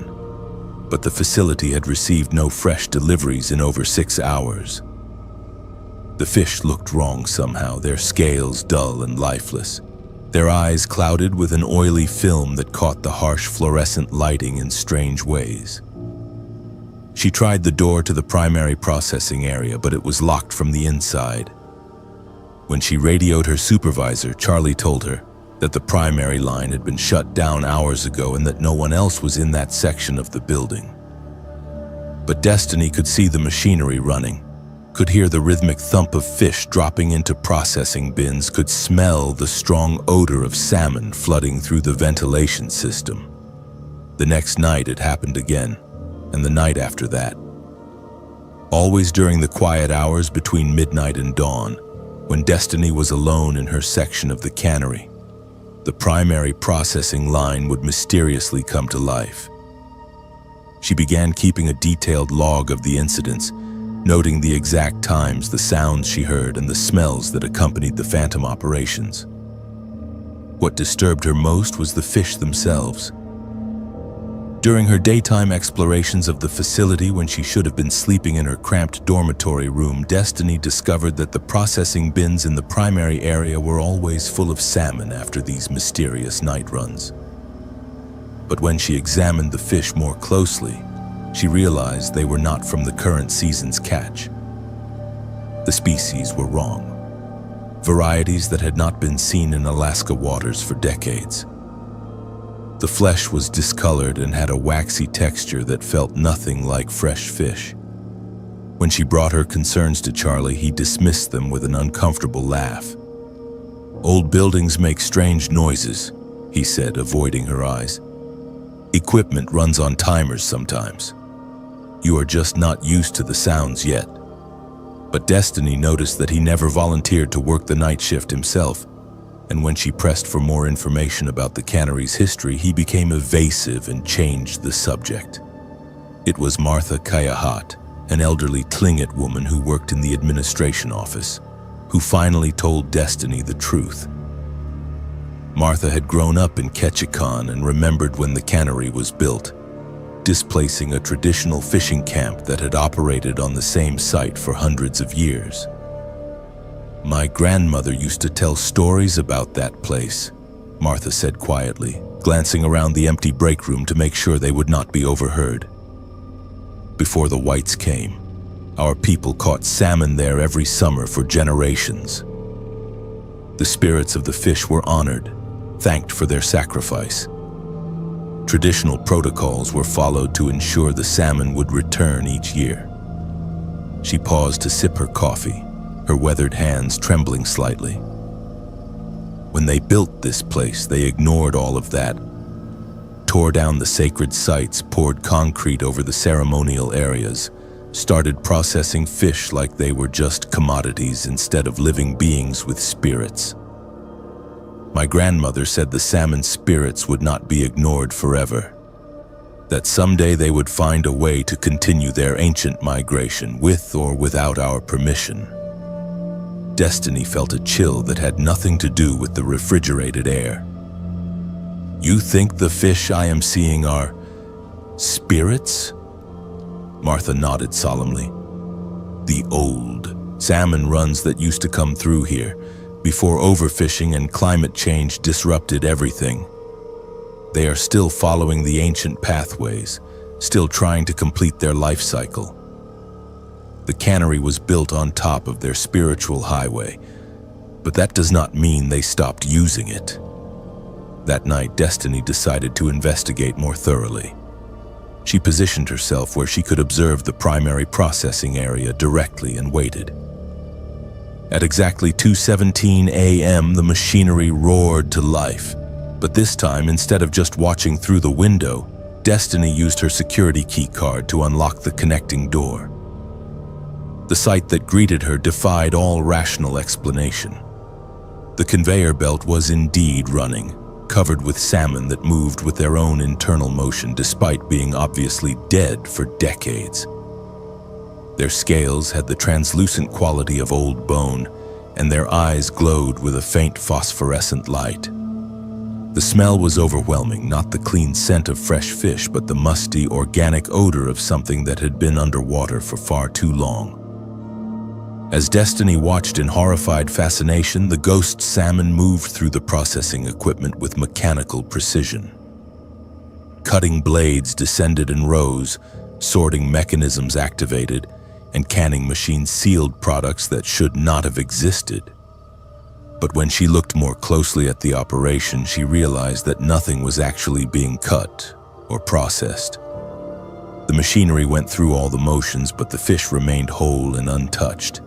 But the facility had received no fresh deliveries in over 6 hours. The fish looked wrong somehow, their scales dull and lifeless, their eyes clouded with an oily film that caught the harsh fluorescent lighting in strange ways. She tried the door to the primary processing area, but it was locked from the inside. When she radioed her supervisor, Charlie told her that the primary line had been shut down hours ago and that no one else was in that section of the building. But Destiny could see the machinery running, could hear the rhythmic thump of fish dropping into processing bins, could smell the strong odor of salmon flooding through the ventilation system. The next night it happened again, and the night after that. Always during the quiet hours between midnight and dawn, when Destiny was alone in her section of the cannery, the primary processing line would mysteriously come to life. She began keeping a detailed log of the incidents, noting the exact times, the sounds she heard, and the smells that accompanied the phantom operations. What disturbed her most was the fish themselves. During her daytime explorations of the facility when she should have been sleeping in her cramped dormitory room, Destiny discovered that the processing bins in the primary area were always full of salmon after these mysterious night runs. But when she examined the fish more closely, she realized they were not from the current season's catch. The species were wrong. Varieties that had not been seen in Alaska waters for decades. The flesh was discolored and had a waxy texture that felt nothing like fresh fish. When she brought her concerns to Charlie, he dismissed them with an uncomfortable laugh. "Old buildings make strange noises," he said, avoiding her eyes. "Equipment runs on timers sometimes. You are just not used to the sounds yet." But Destiny noticed that he never volunteered to work the night shift himself, and when she pressed for more information about the cannery's history, he became evasive and changed the subject. It was Martha Kayahat, an elderly Tlingit woman who worked in the administration office, who finally told Destiny the truth. Martha had grown up in Ketchikan and remembered when the cannery was built, displacing a traditional fishing camp that had operated on the same site for hundreds of years. "My grandmother used to tell stories about that place," Martha said quietly, glancing around the empty break room to make sure they would not be overheard. "Before the whites came, our people caught salmon there every summer for generations. The spirits of the fish were honored, thanked for their sacrifice. Traditional protocols were followed to ensure the salmon would return each year." She paused to sip her coffee, her weathered hands trembling slightly. "When they built this place, they ignored all of that, tore down the sacred sites, poured concrete over the ceremonial areas, started processing fish like they were just commodities instead of living beings with spirits. My grandmother said the salmon spirits would not be ignored forever, that someday they would find a way to continue their ancient migration with or without our permission." Destiny felt a chill that had nothing to do with the refrigerated air. "You think the fish I am seeing are spirits?" Martha nodded solemnly. "The old salmon runs that used to come through here, before overfishing and climate change disrupted everything. They are still following the ancient pathways, still trying to complete their life cycle. The cannery was built on top of their spiritual highway, but that does not mean they stopped using it." That night, Destiny decided to investigate more thoroughly. She positioned herself where she could observe the primary processing area directly and waited. At exactly 2:17 a.m., the machinery roared to life. But this time, instead of just watching through the window, Destiny used her security key card to unlock the connecting door. The sight that greeted her defied all rational explanation. The conveyor belt was indeed running, covered with salmon that moved with their own internal motion despite being obviously dead for decades. Their scales had the translucent quality of old bone, and their eyes glowed with a faint phosphorescent light. The smell was overwhelming, not the clean scent of fresh fish, but the musty, organic odor of something that had been underwater for far too long. As Destiny watched in horrified fascination, the ghost salmon moved through the processing equipment with mechanical precision. Cutting blades descended in rows, sorting mechanisms activated, and canning machines sealed products that should not have existed. But when she looked more closely at the operation, she realized that nothing was actually being cut or processed. The machinery went through all the motions, but the fish remained whole and untouched,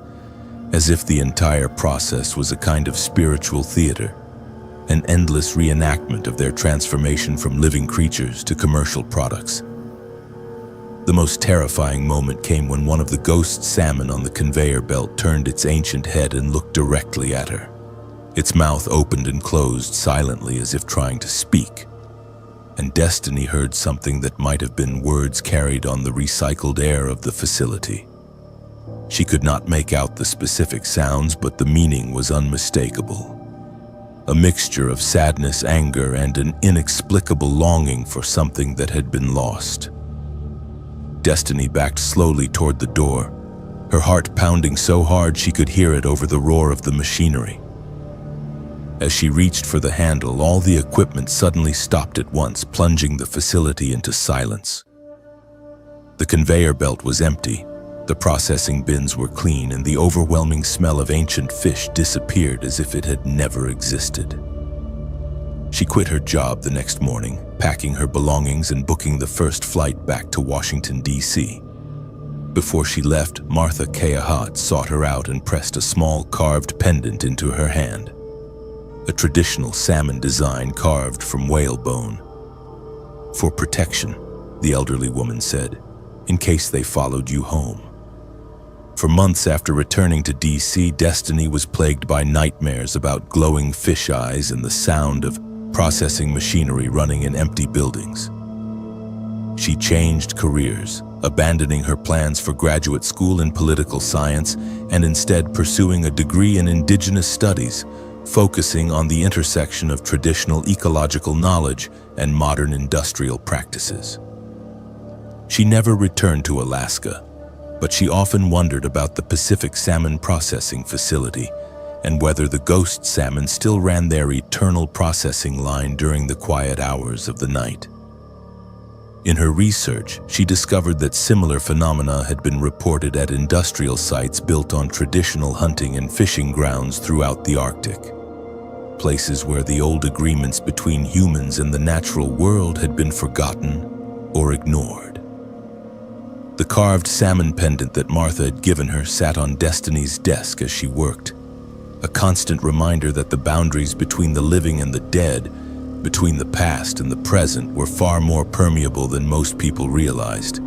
as if the entire process was a kind of spiritual theater, an endless reenactment of their transformation from living creatures to commercial products. The most terrifying moment came when one of the ghost salmon on the conveyor belt turned its ancient head and looked directly at her. Its mouth opened and closed silently as if trying to speak, and Destiny heard something that might have been words carried on the recycled air of the facility. She could not make out the specific sounds, but the meaning was unmistakable. a mixture of sadness, anger, and an inexplicable longing for something that had been lost. Destiny backed slowly toward the door, her heart pounding so hard she could hear it over the roar of the machinery. As she reached for the handle, all the equipment suddenly stopped at once, plunging the facility into silence. The conveyor belt was empty, the processing bins were clean, and the overwhelming smell of ancient fish disappeared as if it had never existed. She quit her job the next morning, packing her belongings and booking the first flight back to Washington, D.C. Before she left, Martha Keahat sought her out and pressed a small carved pendant into her hand. A traditional salmon design carved from whale bone. "For protection," the elderly woman said, "in case they followed you home." For months after returning to D.C., Destiny was plagued by nightmares about glowing fish eyes and the sound of processing machinery running in empty buildings. She changed careers, abandoning her plans for graduate school in political science and instead pursuing a degree in indigenous studies, focusing on the intersection of traditional ecological knowledge and modern industrial practices. She never returned to Alaska, but she often wondered about the Pacific Salmon Processing Facility and whether the ghost salmon still ran their eternal processing line during the quiet hours of the night. In her research, she discovered that similar phenomena had been reported at industrial sites built on traditional hunting and fishing grounds throughout the Arctic, places where the old agreements between humans and the natural world had been forgotten or ignored. The carved salmon pendant that Martha had given her sat on Destiny's desk as she worked, a constant reminder that the boundaries between the living and the dead, between the past and the present, were far more permeable than most people realized.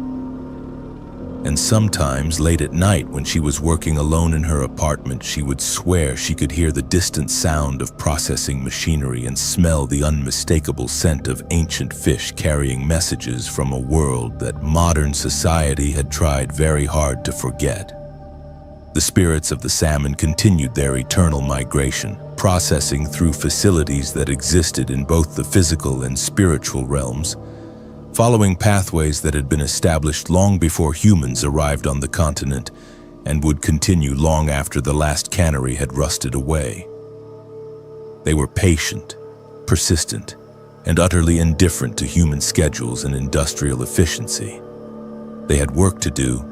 And sometimes, late at night, when she was working alone in her apartment, she would swear she could hear the distant sound of processing machinery and smell the unmistakable scent of ancient fish carrying messages from a world that modern society had tried very hard to forget. The spirits of the salmon continued their eternal migration, processing through facilities that existed in both the physical and spiritual realms, following pathways that had been established long before humans arrived on the continent and would continue long after the last cannery had rusted away. They were patient, persistent, and utterly indifferent to human schedules and industrial efficiency. They had work to do,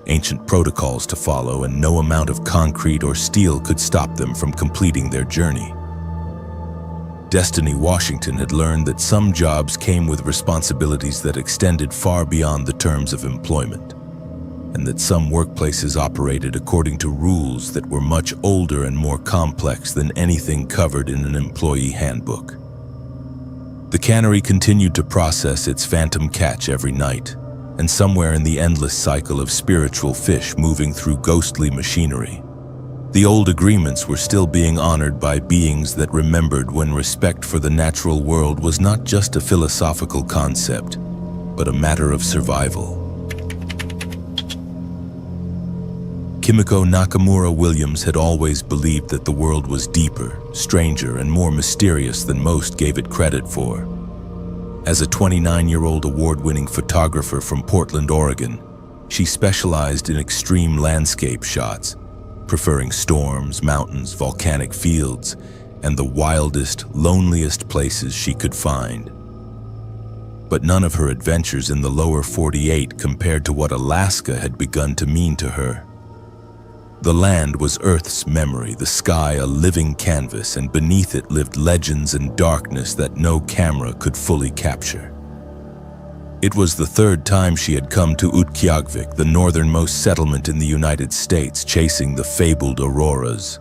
ancient protocols to follow, and no amount of concrete or steel could stop them from completing their journey. Destiny Washington had learned that some jobs came with responsibilities that extended far beyond the terms of employment, and that some workplaces operated according to rules that were much older and more complex than anything covered in an employee handbook. The cannery continued to process its phantom catch every night, and somewhere in the endless cycle of spiritual fish moving through ghostly machinery, the old agreements were still being honored by beings that remembered when respect for the natural world was not just a philosophical concept, but a matter of survival. Kimiko Nakamura Williams had always believed that the world was deeper, stranger, and more mysterious than most gave it credit for. As a 29-year-old award-winning photographer from Portland, Oregon, she specialized in extreme landscape shots, preferring storms, mountains, volcanic fields, and the wildest, loneliest places she could find. But none of her adventures in the lower 48 compared to what Alaska had begun to mean to her. The land was Earth's memory, the sky a living canvas, and beneath it lived legends and darkness that no camera could fully capture. It was the third time she had come to Utqiagvik, the northernmost settlement in the United States, chasing the fabled auroras.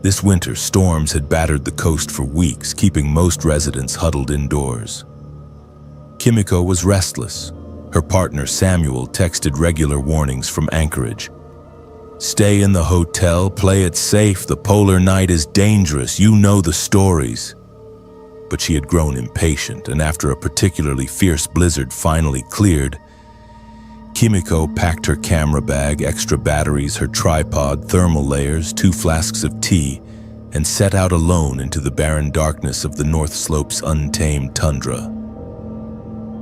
This winter, storms had battered the coast for weeks, keeping most residents huddled indoors. Kimiko was restless. Her partner Samuel texted regular warnings from Anchorage. "Stay in the hotel, play it safe, the polar night is dangerous, you know the stories." But she had grown impatient, and after a particularly fierce blizzard finally cleared, Kimiko packed her camera bag, extra batteries, her tripod, thermal layers, 2 flasks of tea, and set out alone into the barren darkness of the North Slope's untamed tundra.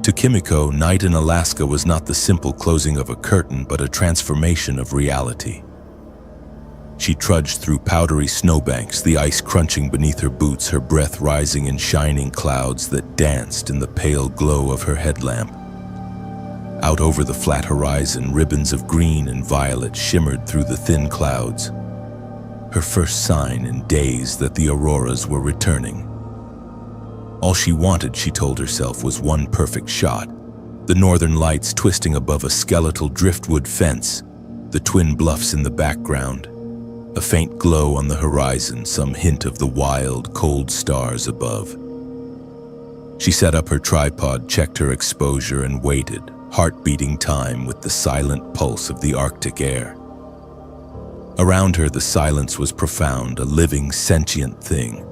To Kimiko, night in Alaska was not the simple closing of a curtain, but a transformation of reality. She trudged through powdery snowbanks, the ice crunching beneath her boots, her breath rising in shining clouds that danced in the pale glow of her headlamp. Out over the flat horizon, ribbons of green and violet shimmered through the thin clouds. Her first sign in days that the auroras were returning. All she wanted, she told herself, was one perfect shot. The northern lights twisting above a skeletal driftwood fence, the twin bluffs in the background, a faint glow on the horizon, some hint of the wild, cold stars above. She set up her tripod, checked her exposure, and waited, heart beating time with the silent pulse of the Arctic air. Around her, the silence was profound, a living, sentient thing.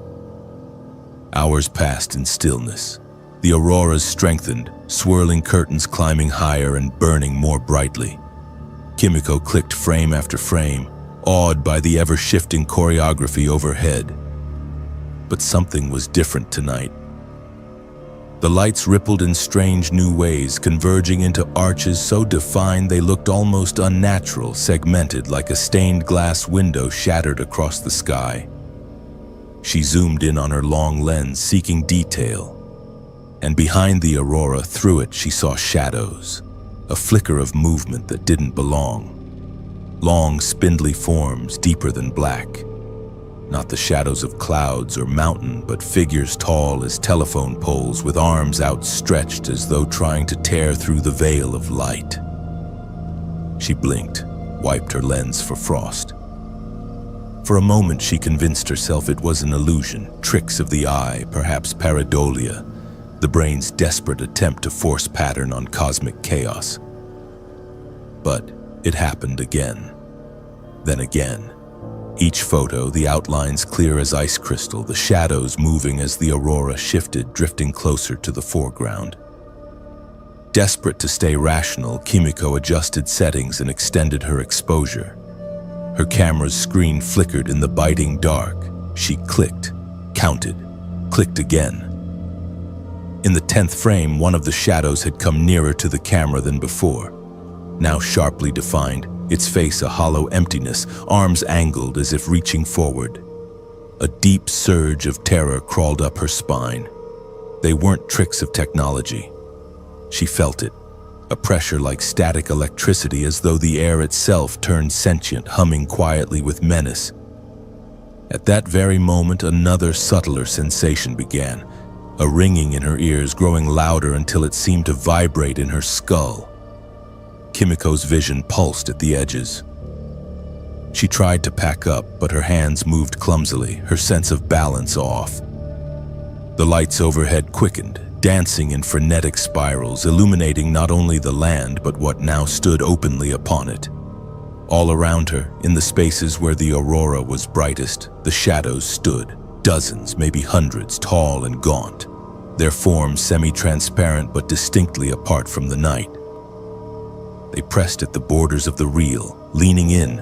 Hours passed in stillness. The auroras strengthened, swirling curtains climbing higher and burning more brightly. Kimiko clicked frame after frame, awed by the ever-shifting choreography overhead. But something was different tonight. The lights rippled in strange new ways, converging into arches so defined they looked almost unnatural, segmented like a stained glass window shattered across the sky. She zoomed in on her long lens, seeking detail. And behind the aurora, through it, she saw shadows, a flicker of movement that didn't belong. Long, spindly forms, deeper than black. Not the shadows of clouds or mountain, but figures tall as telephone poles with arms outstretched as though trying to tear through the veil of light. She blinked, wiped her lens for frost. For a moment, she convinced herself it was an illusion, tricks of the eye, perhaps pareidolia, the brain's desperate attempt to force pattern on cosmic chaos. But it happened again. Then again. Each photo, the outlines clear as ice crystal, the shadows moving as the aurora shifted, drifting closer to the foreground. Desperate to stay rational, Kimiko adjusted settings and extended her exposure. Her camera's screen flickered in the biting dark. She clicked, counted, clicked again. In the 10th frame, one of the shadows had come nearer to the camera than before. Now sharply defined, its face a hollow emptiness, arms angled as if reaching forward. A deep surge of terror crawled up her spine. They weren't tricks of technology. She felt it, a pressure like static electricity, as though the air itself turned sentient, humming quietly with menace. At that very moment, another subtler sensation began, a ringing in her ears, growing louder until it seemed to vibrate in her skull. Kimiko's vision pulsed at the edges. She tried to pack up, but her hands moved clumsily, her sense of balance off. The lights overhead quickened, dancing in frenetic spirals, illuminating not only the land but what now stood openly upon it. All around her, in the spaces where the aurora was brightest, the shadows stood, dozens, maybe hundreds, tall and gaunt, their forms semi-transparent but distinctly apart from the night. They pressed at the borders of the real, leaning in,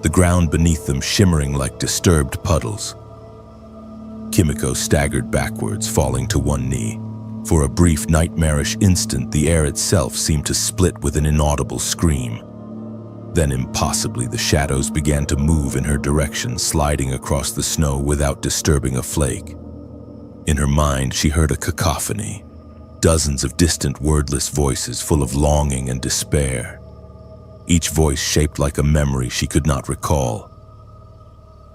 the ground beneath them shimmering like disturbed puddles. Kimiko staggered backwards, falling to one knee. For a brief, nightmarish instant, the air itself seemed to split with an inaudible scream. Then impossibly, the shadows began to move in her direction, sliding across the snow without disturbing a flake. In her mind, she heard a cacophony, dozens of distant, wordless voices full of longing and despair, each voice shaped like a memory she could not recall.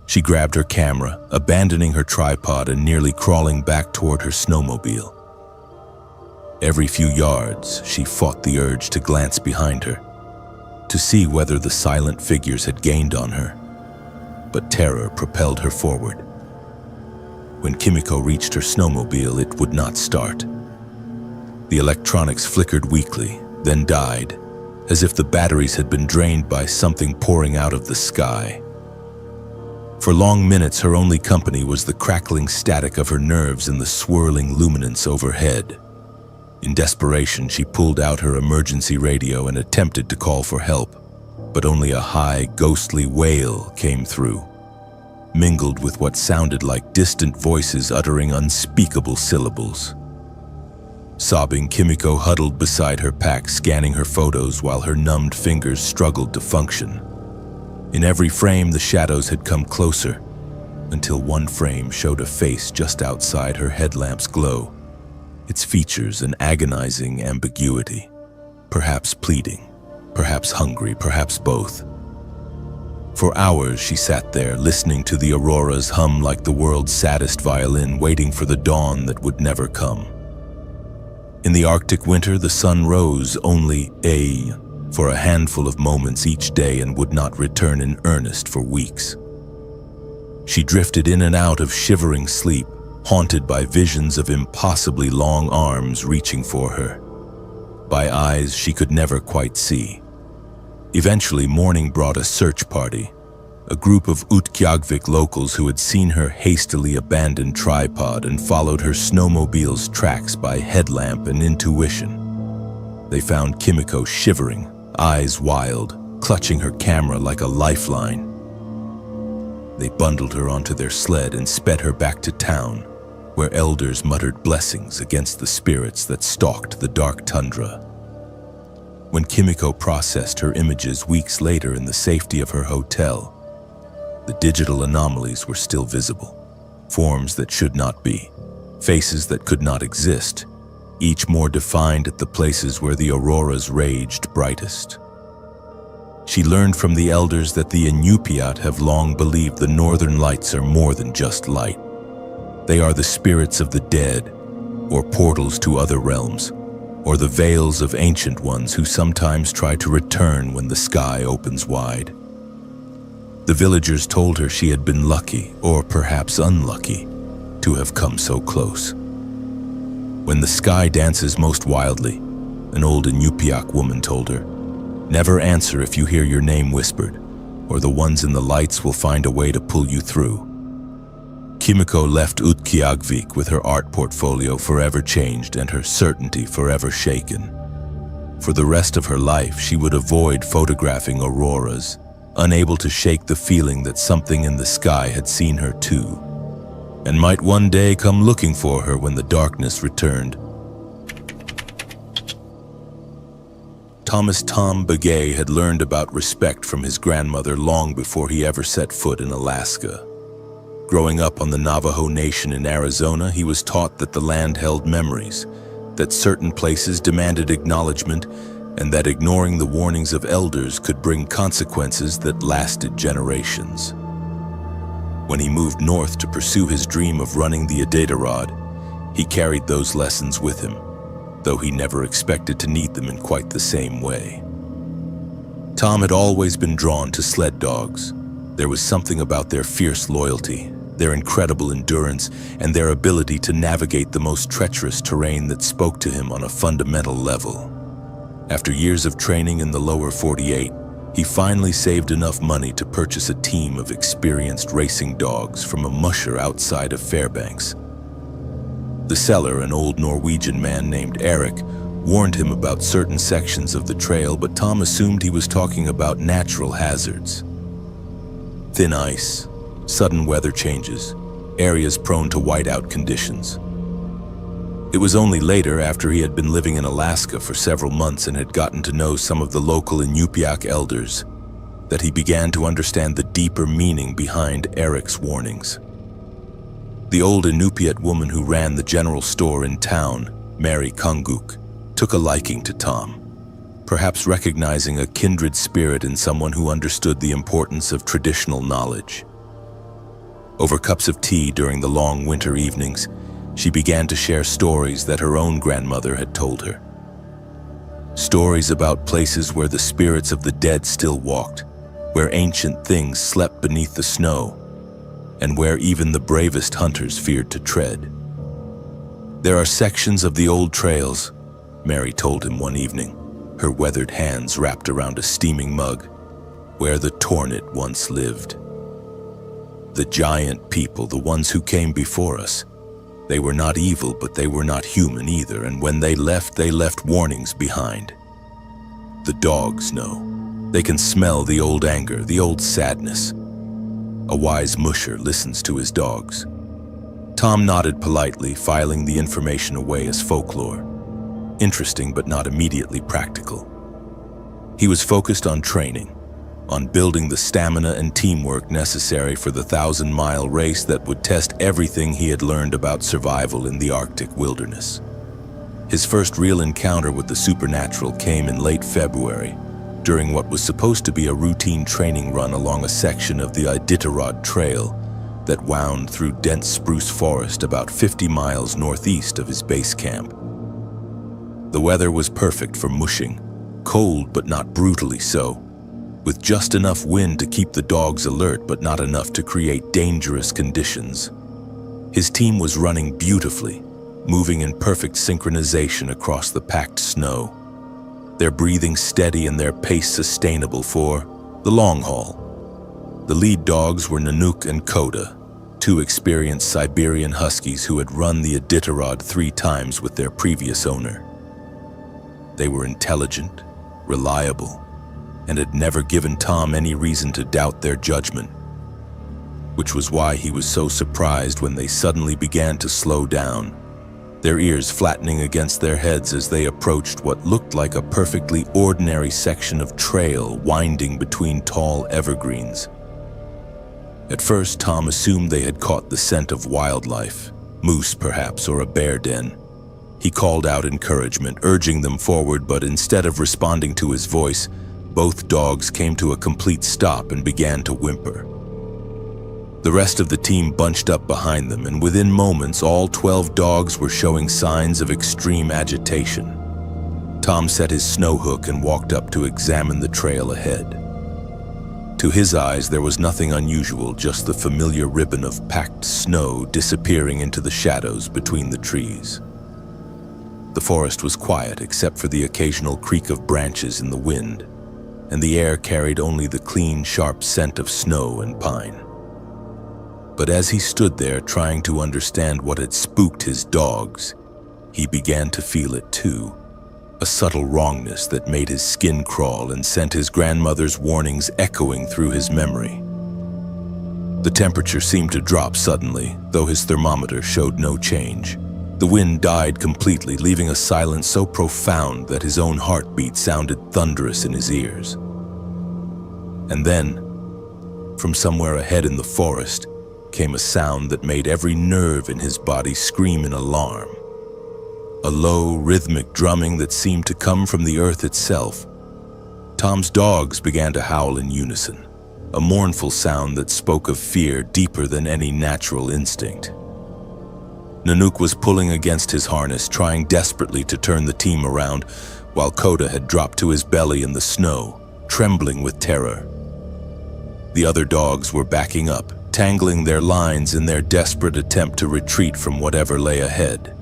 She grabbed her camera, abandoning her tripod and nearly crawling back toward her snowmobile. Every few yards, she fought the urge to glance behind her, to see whether the silent figures had gained on her. But terror propelled her forward. When Kimiko reached her snowmobile, it would not start. The electronics flickered weakly, then died, as if the batteries had been drained by something pouring out of the sky. For long minutes, her only company was the crackling static of her nerves and the swirling luminance overhead. In desperation, she pulled out her emergency radio and attempted to call for help, but only a high, ghostly wail came through. mingled with what sounded like distant voices uttering unspeakable syllables. Sobbing, Kimiko huddled beside her pack, scanning her photos while her numbed fingers struggled to function. In every frame, the shadows had come closer, until one frame showed a face just outside her headlamp's glow, its features an agonizing ambiguity, perhaps pleading, perhaps hungry, perhaps both. For hours she sat there, listening to the auroras hum like the world's saddest violin, waiting for the dawn that would never come. In the Arctic winter, the sun rose only for a handful of moments each day and would not return in earnest for weeks. She drifted in and out of shivering sleep, haunted by visions of impossibly long arms reaching for her, by eyes she could never quite see. Eventually, morning brought a search party, a group of Utqiagvik locals who had seen her hastily abandon tripod and followed her snowmobile's tracks by headlamp and intuition. They found Kimiko shivering, eyes wild, clutching her camera like a lifeline. They bundled her onto their sled and sped her back to town, where elders muttered blessings against the spirits that stalked the dark tundra. When Kimiko processed her images weeks later in the safety of her hotel, the digital anomalies were still visible. Forms that should not be, faces that could not exist, each more defined at the places where the auroras raged brightest. She learned from the elders that the Inupiat have long believed the northern lights are more than just light. They are the spirits of the dead, or portals to other realms, or the veils of ancient ones who sometimes try to return when the sky opens wide. The villagers told her she had been lucky, or perhaps unlucky, to have come so close. When the sky dances most wildly, an old Inupiaq woman told her, never answer if you hear your name whispered, or the ones in the lights will find a way to pull you through. Kimiko left Utqiagvik with her art portfolio forever changed and her certainty forever shaken. For the rest of her life, she would avoid photographing auroras, unable to shake the feeling that something in the sky had seen her too, and might one day come looking for her when the darkness returned. Thomas Tom Begay had learned about respect from his grandmother long before he ever set foot in Alaska. Growing up on the Navajo Nation in Arizona, he was taught that the land held memories, that certain places demanded acknowledgement, and that ignoring the warnings of elders could bring consequences that lasted generations. When he moved north to pursue his dream of running the Iditarod, he carried those lessons with him, though he never expected to need them in quite the same way. Tom had always been drawn to sled dogs. There was something about their fierce loyalty, their incredible endurance, and their ability to navigate the most treacherous terrain that spoke to him on a fundamental level. After years of training in the lower 48, he finally saved enough money to purchase a team of experienced racing dogs from a musher outside of Fairbanks. The seller, an old Norwegian man named Eric, warned him about certain sections of the trail, but Tom assumed he was talking about natural hazards. Thin ice, sudden weather changes, areas prone to whiteout conditions. It was only later, after he had been living in Alaska for several months and had gotten to know some of the local Inupiaq elders, that he began to understand the deeper meaning behind Eric's warnings. The old Inupiat woman who ran the general store in town, Mary Kunguk, took a liking to Tom, perhaps recognizing a kindred spirit in someone who understood the importance of traditional knowledge. Over cups of tea during the long winter evenings, she began to share stories that her own grandmother had told her. Stories about places where the spirits of the dead still walked, where ancient things slept beneath the snow, and where even the bravest hunters feared to tread. There are sections of the old trails, Mary told him one evening, her weathered hands wrapped around a steaming mug, where the Tornit once lived. The giant people, the ones who came before us, they were not evil, but they were not human either, and when they left warnings behind. The dogs know. They can smell the old anger, the old sadness. A wise musher listens to his dogs. Tom nodded politely, filing the information away as folklore. Interesting, but not immediately practical. He was focused on training, on building the stamina and teamwork necessary for the 1,000-mile race that would test everything he had learned about survival in the Arctic wilderness. His first real encounter with the supernatural came in late February, during what was supposed to be a routine training run along a section of the Iditarod Trail that wound through dense spruce forest about 50 miles northeast of his base camp. The weather was perfect for mushing, cold but not brutally so, with just enough wind to keep the dogs alert but not enough to create dangerous conditions. His team was running beautifully, moving in perfect synchronization across the packed snow, their breathing steady and their pace sustainable for the long haul. The lead dogs were Nanook and Koda, two experienced Siberian huskies who had run the Iditarod 3 times with their previous owner. They were intelligent, reliable, and had never given Tom any reason to doubt their judgment, which was why he was so surprised when they suddenly began to slow down, their ears flattening against their heads as they approached what looked like a perfectly ordinary section of trail winding between tall evergreens. At first, Tom assumed they had caught the scent of wildlife, moose perhaps, or a bear den. He called out encouragement, urging them forward, but instead of responding to his voice, both dogs came to a complete stop and began to whimper. The rest of the team bunched up behind them, and within moments, all 12 dogs were showing signs of extreme agitation. Tom set his snow hook and walked up to examine the trail ahead. To his eyes, there was nothing unusual, just the familiar ribbon of packed snow disappearing into the shadows between the trees. The forest was quiet except for the occasional creak of branches in the wind, and the air carried only the clean, sharp scent of snow and pine. But as he stood there trying to understand what had spooked his dogs, he began to feel it too. A subtle wrongness that made his skin crawl and sent his grandmother's warnings echoing through his memory. The temperature seemed to drop suddenly, though his thermometer showed no change. The wind died completely, leaving a silence so profound that his own heartbeat sounded thunderous in his ears. And then, from somewhere ahead in the forest, came a sound that made every nerve in his body scream in alarm. A low, rhythmic drumming that seemed to come from the earth itself. Tom's dogs began to howl in unison, a mournful sound that spoke of fear deeper than any natural instinct. Nanook was pulling against his harness, trying desperately to turn the team around, while Koda had dropped to his belly in the snow, trembling with terror. The other dogs were backing up, tangling their lines in their desperate attempt to retreat from whatever lay ahead.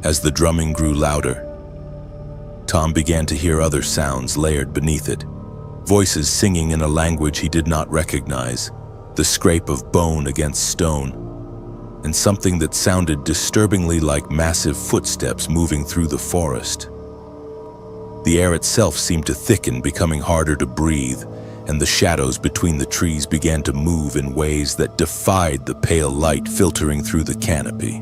As the drumming grew louder, Tom began to hear other sounds layered beneath it, voices singing in a language he did not recognize, the scrape of bone against stone, and something that sounded disturbingly like massive footsteps moving through the forest. The air itself seemed to thicken, becoming harder to breathe, and the shadows between the trees began to move in ways that defied the pale light filtering through the canopy.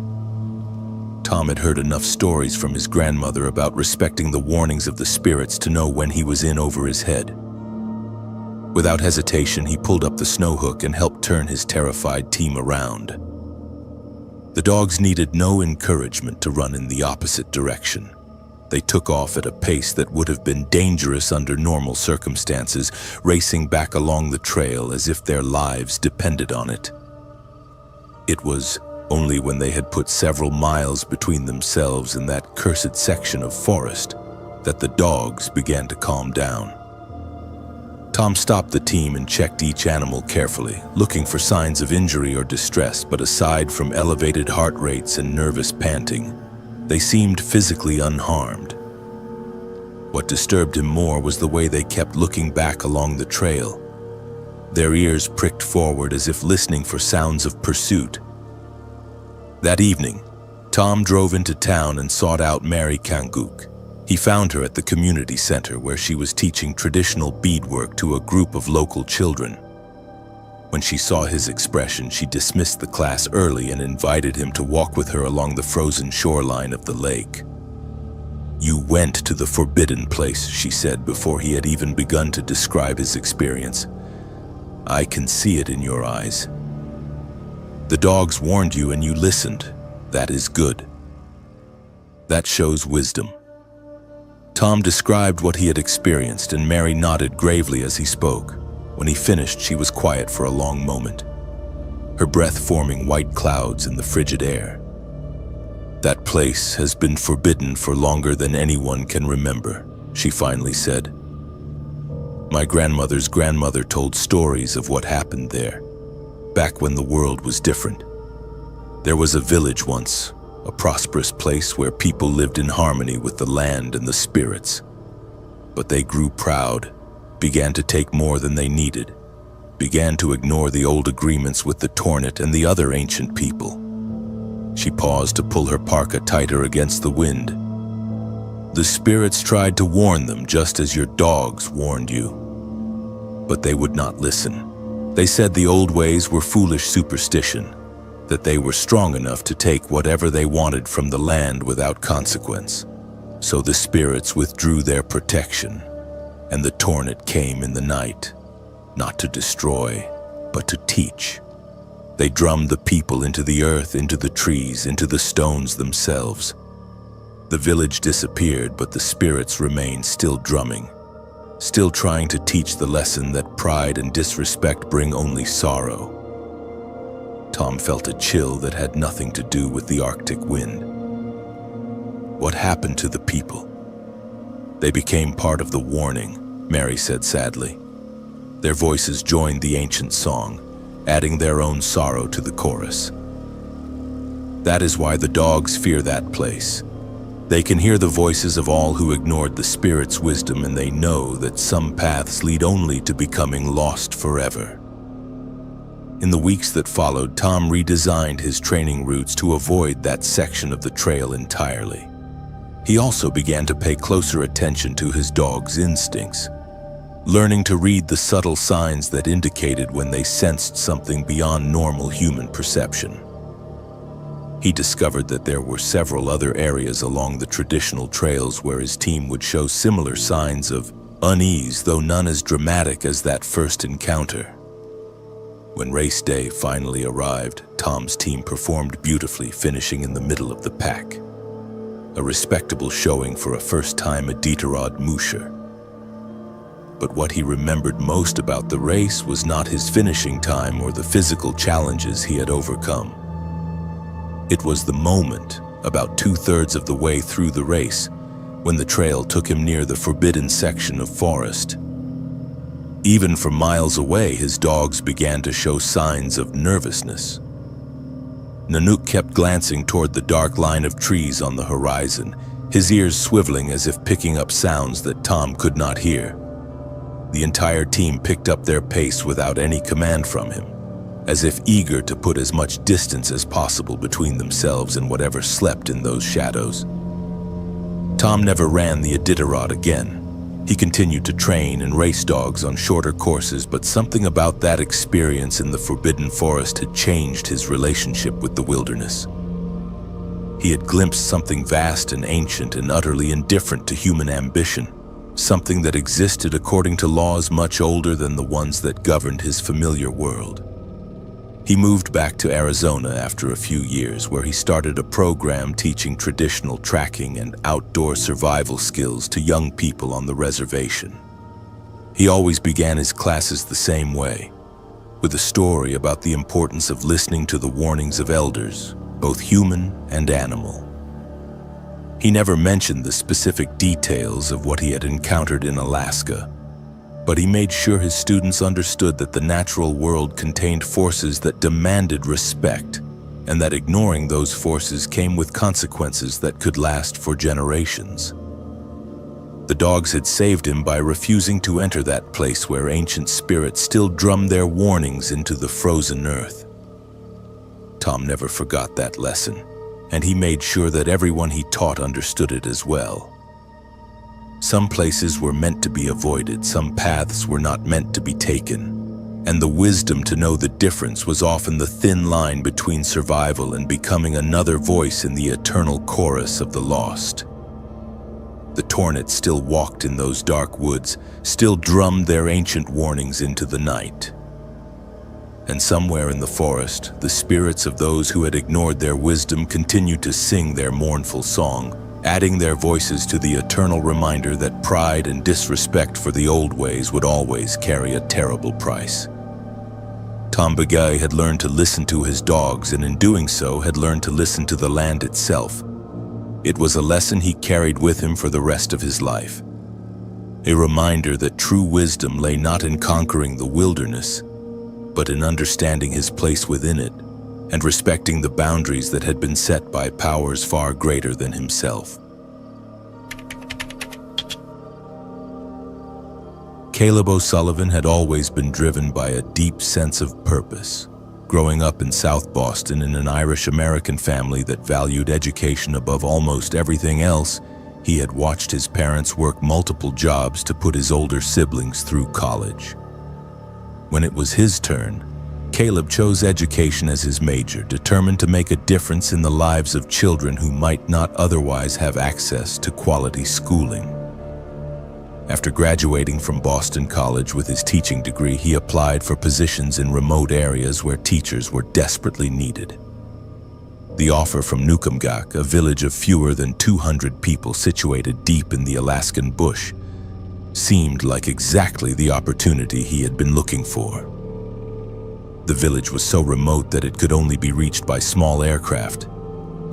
Tom had heard enough stories from his grandmother about respecting the warnings of the spirits to know when he was in over his head. Without hesitation, he pulled up the snow hook and helped turn his terrified team around. The dogs needed no encouragement to run in the opposite direction. They took off at a pace that would have been dangerous under normal circumstances, racing back along the trail as if their lives depended on it. It was only when they had put several miles between themselves and that cursed section of forest that the dogs began to calm down. Tom stopped the team and checked each animal carefully, looking for signs of injury or distress, but aside from elevated heart rates and nervous panting, they seemed physically unharmed. What disturbed him more was the way they kept looking back along the trail. Their ears pricked forward as if listening for sounds of pursuit. That evening, Tom drove into town and sought out Mary Kanguk. He found her at the community center where she was teaching traditional beadwork to a group of local children. When she saw his expression, she dismissed the class early and invited him to walk with her along the frozen shoreline of the lake. "You went to the forbidden place," she said before he had even begun to describe his experience. "I can see it in your eyes. The dogs warned you and you listened. That is good. That shows wisdom." Tom described what he had experienced, and Mary nodded gravely as he spoke. When he finished, she was quiet for a long moment, her breath forming white clouds in the frigid air. "That place has been forbidden for longer than anyone can remember," she finally said. "My grandmother's grandmother told stories of what happened there, back when the world was different. There was a village once, a prosperous place where people lived in harmony with the land and the spirits. But they grew proud, began to take more than they needed, began to ignore the old agreements with the Tornet and the other ancient people." She paused to pull her parka tighter against the wind. "The spirits tried to warn them just as your dogs warned you. But they would not listen. They said the old ways were foolish superstition, that they were strong enough to take whatever they wanted from the land without consequence. So the spirits withdrew their protection, and the Tornet came in the night, not to destroy, but to teach. They drummed the people into the earth, into the trees, into the stones themselves. The village disappeared, but the spirits remained, still drumming, still trying to teach the lesson that pride and disrespect bring only sorrow." Tom felt a chill that had nothing to do with the Arctic wind. "What happened to the people?" "They became part of the warning," Mary said sadly. Their voices joined the ancient song, adding their own sorrow to the chorus. "That is why the dogs fear that place. They can hear the voices of all who ignored the spirit's wisdom, and they know that some paths lead only to becoming lost forever." In the weeks that followed, Tom redesigned his training routes to avoid that section of the trail entirely. He also began to pay closer attention to his dog's instincts, learning to read the subtle signs that indicated when they sensed something beyond normal human perception. He discovered that there were several other areas along the traditional trails where his team would show similar signs of unease, though none as dramatic as that first encounter. When race day finally arrived, Tom's team performed beautifully, finishing in the middle of the pack. A respectable showing for a first-time Iditarod Musher. But what he remembered most about the race was not his finishing time or the physical challenges he had overcome. It was the moment, about 2/3 of the way through the race, when the trail took him near the forbidden section of forest. Even from miles away, his dogs began to show signs of nervousness. Nanook kept glancing toward the dark line of trees on the horizon, his ears swiveling as if picking up sounds that Tom could not hear. The entire team picked up their pace without any command from him, as if eager to put as much distance as possible between themselves and whatever slept in those shadows. Tom never ran the Iditarod again. He continued to train and race dogs on shorter courses, but something about that experience in the Forbidden Forest had changed his relationship with the wilderness. He had glimpsed something vast and ancient and utterly indifferent to human ambition, something that existed according to laws much older than the ones that governed his familiar world. He moved back to Arizona after a few years, where he started a program teaching traditional tracking and outdoor survival skills to young people on the reservation. He always began his classes the same way, with a story about the importance of listening to the warnings of elders, both human and animal. He never mentioned the specific details of what he had encountered in Alaska, but he made sure his students understood that the natural world contained forces that demanded respect, and that ignoring those forces came with consequences that could last for generations. The dogs had saved him by refusing to enter that place where ancient spirits still drummed their warnings into the frozen earth. Tom never forgot that lesson, and he made sure that everyone he taught understood it as well. Some places were meant to be avoided, some paths were not meant to be taken, and the wisdom to know the difference was often the thin line between survival and becoming another voice in the eternal chorus of the lost. The Tornets still walked in those dark woods, still drummed their ancient warnings into the night. And somewhere in the forest, the spirits of those who had ignored their wisdom continued to sing their mournful song, adding their voices to the eternal reminder that pride and disrespect for the old ways would always carry a terrible price. Tambagay had learned to listen to his dogs, and in doing so had learned to listen to the land itself. It was a lesson he carried with him for the rest of his life. A reminder that true wisdom lay not in conquering the wilderness, but in understanding his place within it and respecting the boundaries that had been set by powers far greater than himself. Caleb O'Sullivan had always been driven by a deep sense of purpose. Growing up in South Boston in an Irish-American family that valued education above almost everything else, he had watched his parents work multiple jobs to put his older siblings through college. When it was his turn, Caleb chose education as his major, determined to make a difference in the lives of children who might not otherwise have access to quality schooling. After graduating from Boston College with his teaching degree, he applied for positions in remote areas where teachers were desperately needed. The offer from Nukumgak, a village of fewer than 200 people situated deep in the Alaskan bush, seemed like exactly the opportunity he had been looking for. The village was so remote that it could only be reached by small aircraft,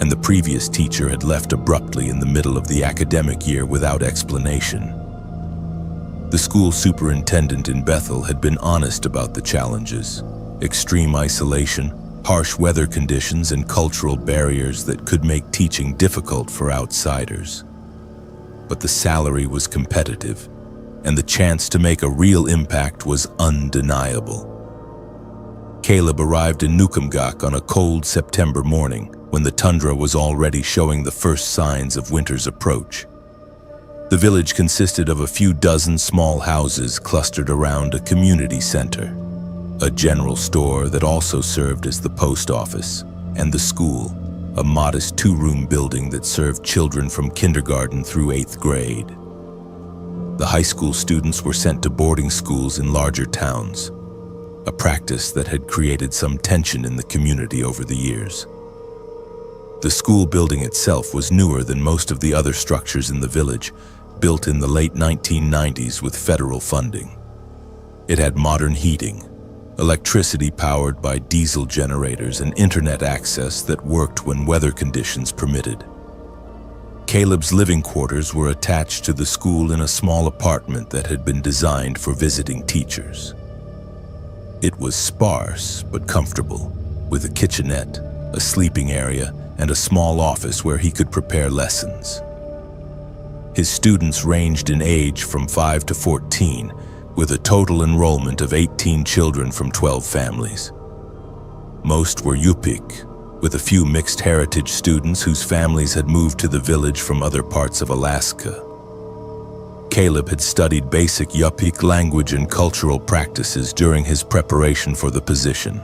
and the previous teacher had left abruptly in the middle of the academic year without explanation. The school superintendent in Bethel had been honest about the challenges: extreme isolation, harsh weather conditions, and cultural barriers that could make teaching difficult for outsiders. But the salary was competitive, and the chance to make a real impact was undeniable. Caleb arrived in Nukumgak on a cold September morning when the tundra was already showing the first signs of winter's approach. The village consisted of a few dozen small houses clustered around a community center, a general store that also served as the post office, and the school, a modest two-room building that served children from kindergarten through 8th grade. The high school students were sent to boarding schools in larger towns, a practice that had created some tension in the community over the years. The school building itself was newer than most of the other structures in the village, built in the late 1990s with federal funding. It had modern heating, electricity powered by diesel generators, and internet access that worked when weather conditions permitted. Caleb's living quarters were attached to the school in a small apartment that had been designed for visiting teachers. It was sparse but comfortable, with a kitchenette, a sleeping area, and a small office where he could prepare lessons. His students ranged in age from 5 to 14, with a total enrollment of 18 children from 12 families. Most were Yupik, with a few mixed heritage students whose families had moved to the village from other parts of Alaska. Caleb had studied basic Yupik language and cultural practices during his preparation for the position.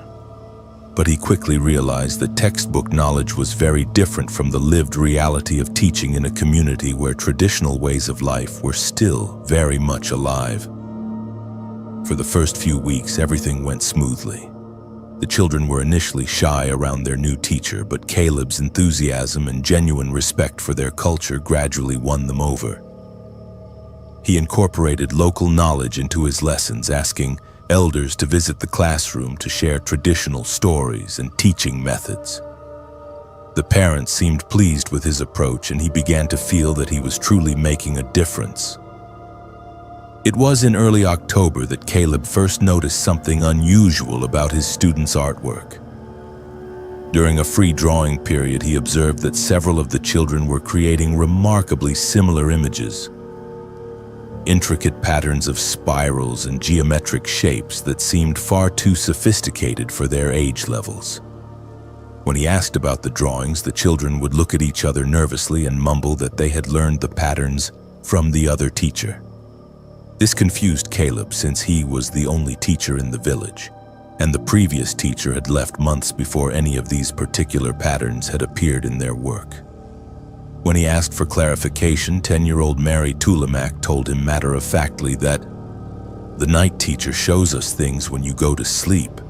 But he quickly realized that textbook knowledge was very different from the lived reality of teaching in a community where traditional ways of life were still very much alive. For the first few weeks, everything went smoothly. The children were initially shy around their new teacher, but Caleb's enthusiasm and genuine respect for their culture gradually won them over. He incorporated local knowledge into his lessons, asking elders to visit the classroom to share traditional stories and teaching methods. The parents seemed pleased with his approach, and he began to feel that he was truly making a difference. It was in early October that Caleb first noticed something unusual about his students' artwork. During a free drawing period, he observed that several of the children were creating remarkably similar images. Intricate patterns of spirals and geometric shapes that seemed far too sophisticated for their age levels. When he asked about the drawings, the children would look at each other nervously and mumble that they had learned the patterns from the other teacher. This confused Caleb since he was the only teacher in the village, and the previous teacher had left months before any of these particular patterns had appeared in their work. When he asked for clarification, 10-year-old Mary Tulimak told him matter-of-factly that the night teacher shows us things when you go to sleep.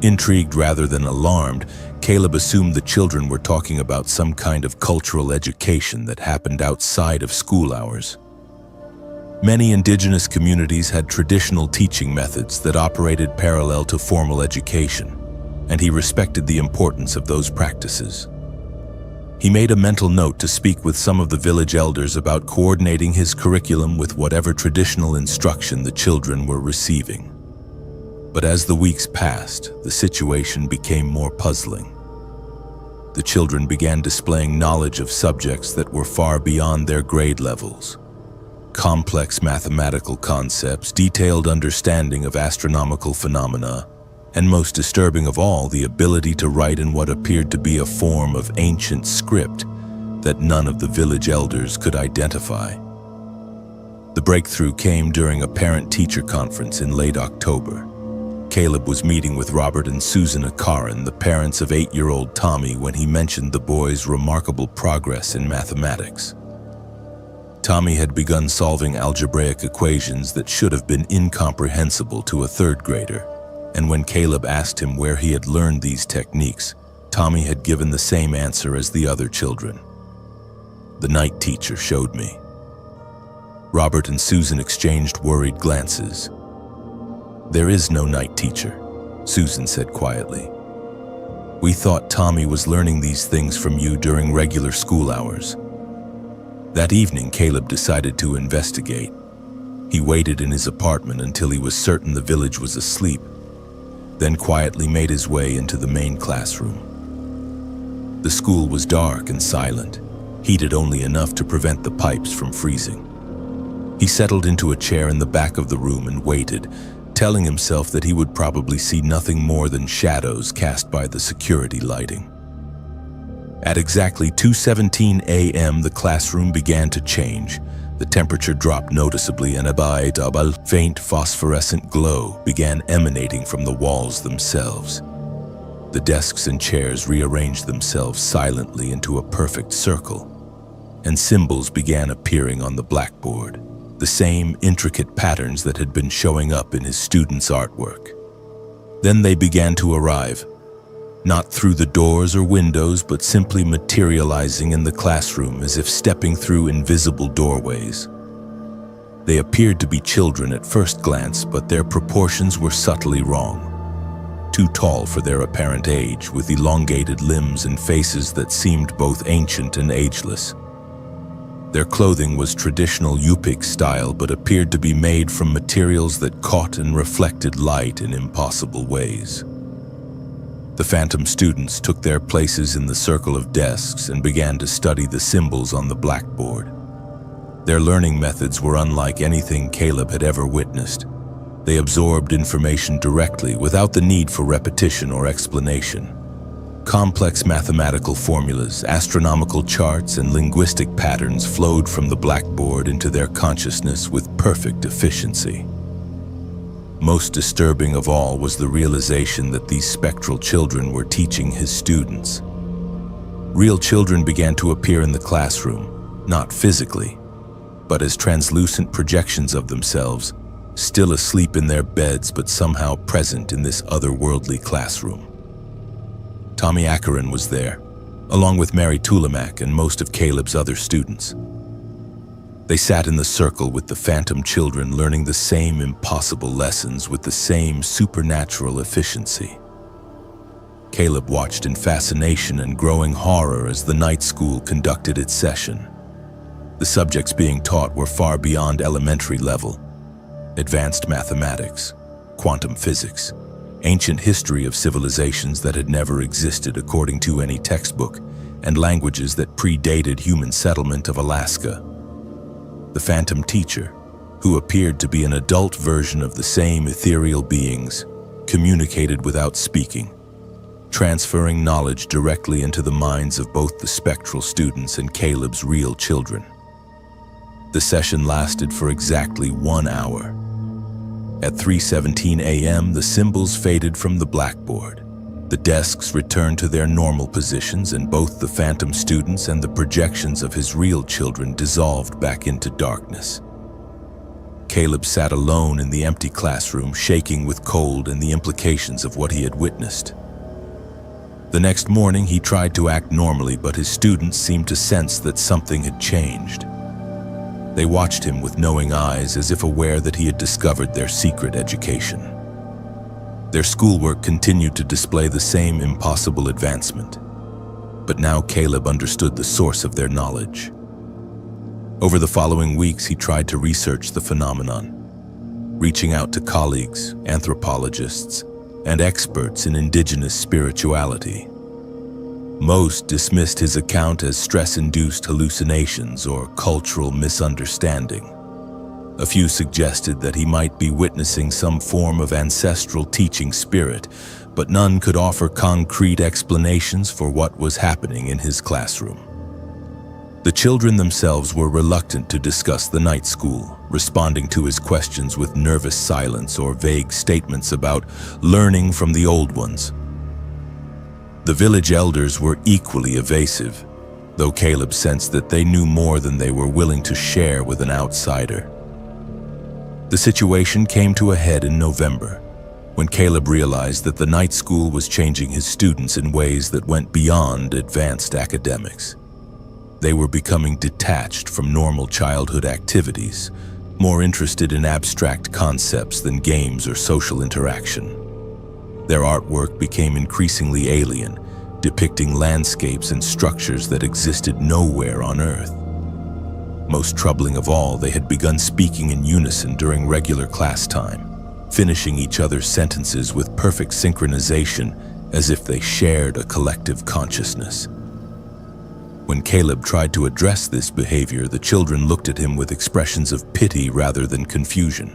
Intrigued rather than alarmed, Caleb assumed the children were talking about some kind of cultural education that happened outside of school hours. Many indigenous communities had traditional teaching methods that operated parallel to formal education, and he respected the importance of those practices. He made a mental note to speak with some of the village elders about coordinating his curriculum with whatever traditional instruction the children were receiving. But as the weeks passed, the situation became more puzzling. The children began displaying knowledge of subjects that were far beyond their grade levels. Complex mathematical concepts, detailed understanding of astronomical phenomena, and most disturbing of all, the ability to write in what appeared to be a form of ancient script that none of the village elders could identify. The breakthrough came during a parent-teacher conference in late October. Caleb was meeting with Robert and Susan Akaran, the parents of 8-year-old Tommy, when he mentioned the boy's remarkable progress in mathematics. Tommy had begun solving algebraic equations that should have been incomprehensible to a third grader, and when Caleb asked him where he had learned these techniques, Tommy had given the same answer as the other children. The night teacher showed me. Robert and Susan exchanged worried glances. "There is no night teacher," Susan said quietly. "We thought Tommy was learning these things from you during regular school hours." That evening, Caleb decided to investigate. He waited in his apartment until he was certain the village was asleep, then quietly made his way into the main classroom. The school was dark and silent, heated only enough to prevent the pipes from freezing. He settled into a chair in the back of the room and waited, telling himself that he would probably see nothing more than shadows cast by the security lighting. At exactly 2:17 a.m., the classroom began to change. The temperature dropped noticeably and a faint phosphorescent glow began emanating from the walls themselves. The desks and chairs rearranged themselves silently into a perfect circle, and symbols began appearing on the blackboard, the same intricate patterns that had been showing up in his students' artwork. Then they began to arrive, not through the doors or windows, but simply materializing in the classroom as if stepping through invisible doorways. They appeared to be children at first glance, but their proportions were subtly wrong. Too tall for their apparent age, with elongated limbs and faces that seemed both ancient and ageless. Their clothing was traditional Yupik style, but appeared to be made from materials that caught and reflected light in impossible ways. The phantom students took their places in the circle of desks and began to study the symbols on the blackboard. Their learning methods were unlike anything Caleb had ever witnessed. They absorbed information directly without the need for repetition or explanation. Complex mathematical formulas, astronomical charts, and linguistic patterns flowed from the blackboard into their consciousness with perfect efficiency. Most disturbing of all was the realization that these spectral children were teaching his students. Real children began to appear in the classroom, not physically, but as translucent projections of themselves, still asleep in their beds but somehow present in this otherworldly classroom. Tommy Akaran was there, along with Mary Tulimak and most of Caleb's other students. They sat in the circle with the phantom children, learning the same impossible lessons with the same supernatural efficiency. Caleb watched in fascination and growing horror as the night school conducted its session. The subjects being taught were far beyond elementary level. Advanced mathematics, quantum physics, ancient history of civilizations that had never existed according to any textbook, and languages that predated human settlement of Alaska. The phantom teacher, who appeared to be an adult version of the same ethereal beings, communicated without speaking, transferring knowledge directly into the minds of both the spectral students and Caleb's real children. The session lasted for exactly 1 hour. At 3:17 a.m., the symbols faded from the blackboard. The desks returned to their normal positions, and both the phantom students and the projections of his real children dissolved back into darkness. Caleb sat alone in the empty classroom, shaking with cold and the implications of what he had witnessed. The next morning, he tried to act normally, but his students seemed to sense that something had changed. They watched him with knowing eyes, as if aware that he had discovered their secret education. Their schoolwork continued to display the same impossible advancement. But now Caleb understood the source of their knowledge. Over the following weeks, he tried to research the phenomenon, reaching out to colleagues, anthropologists, and experts in indigenous spirituality. Most dismissed his account as stress-induced hallucinations or cultural misunderstanding. A few suggested that he might be witnessing some form of ancestral teaching spirit, but none could offer concrete explanations for what was happening in his classroom. The children themselves were reluctant to discuss the night school, responding to his questions with nervous silence or vague statements about learning from the old ones. The village elders were equally evasive, though Caleb sensed that they knew more than they were willing to share with an outsider. The situation came to a head in November, when Caleb realized that the night school was changing his students in ways that went beyond advanced academics. They were becoming detached from normal childhood activities, more interested in abstract concepts than games or social interaction. Their artwork became increasingly alien, depicting landscapes and structures that existed nowhere on Earth. Most troubling of all, they had begun speaking in unison during regular class time, finishing each other's sentences with perfect synchronization, as if they shared a collective consciousness. When Caleb tried to address this behavior, the children looked at him with expressions of pity rather than confusion.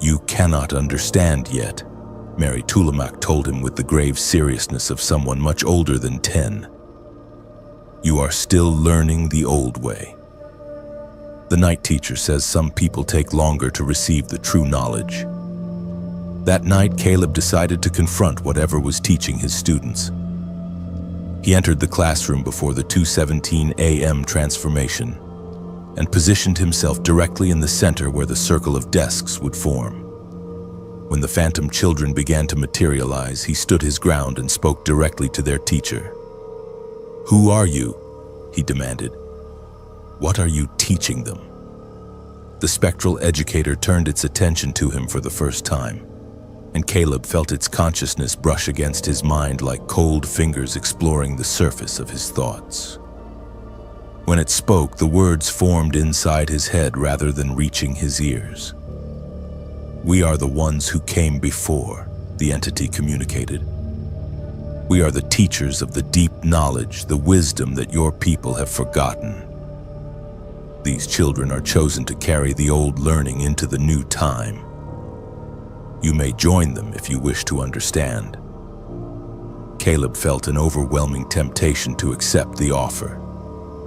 "You cannot understand yet," Mary Tulamak told him with the grave seriousness of someone much older than 10. "You are still learning the old way." The night teacher says some people take longer to receive the true knowledge. That night, Caleb decided to confront whatever was teaching his students. He entered the classroom before the 2:17 a.m. transformation and positioned himself directly in the center where the circle of desks would form. When the phantom children began to materialize, he stood his ground and spoke directly to their teacher. "Who are you?" he demanded. "What are you teaching them?" The spectral educator turned its attention to him for the first time, and Caleb felt its consciousness brush against his mind like cold fingers exploring the surface of his thoughts. When it spoke, the words formed inside his head rather than reaching his ears. "We are the ones who came before," the entity communicated. "We are the teachers of the deep knowledge, the wisdom that your people have forgotten. These children are chosen to carry the old learning into the new time. You may join them if you wish to understand." Caleb felt an overwhelming temptation to accept the offer.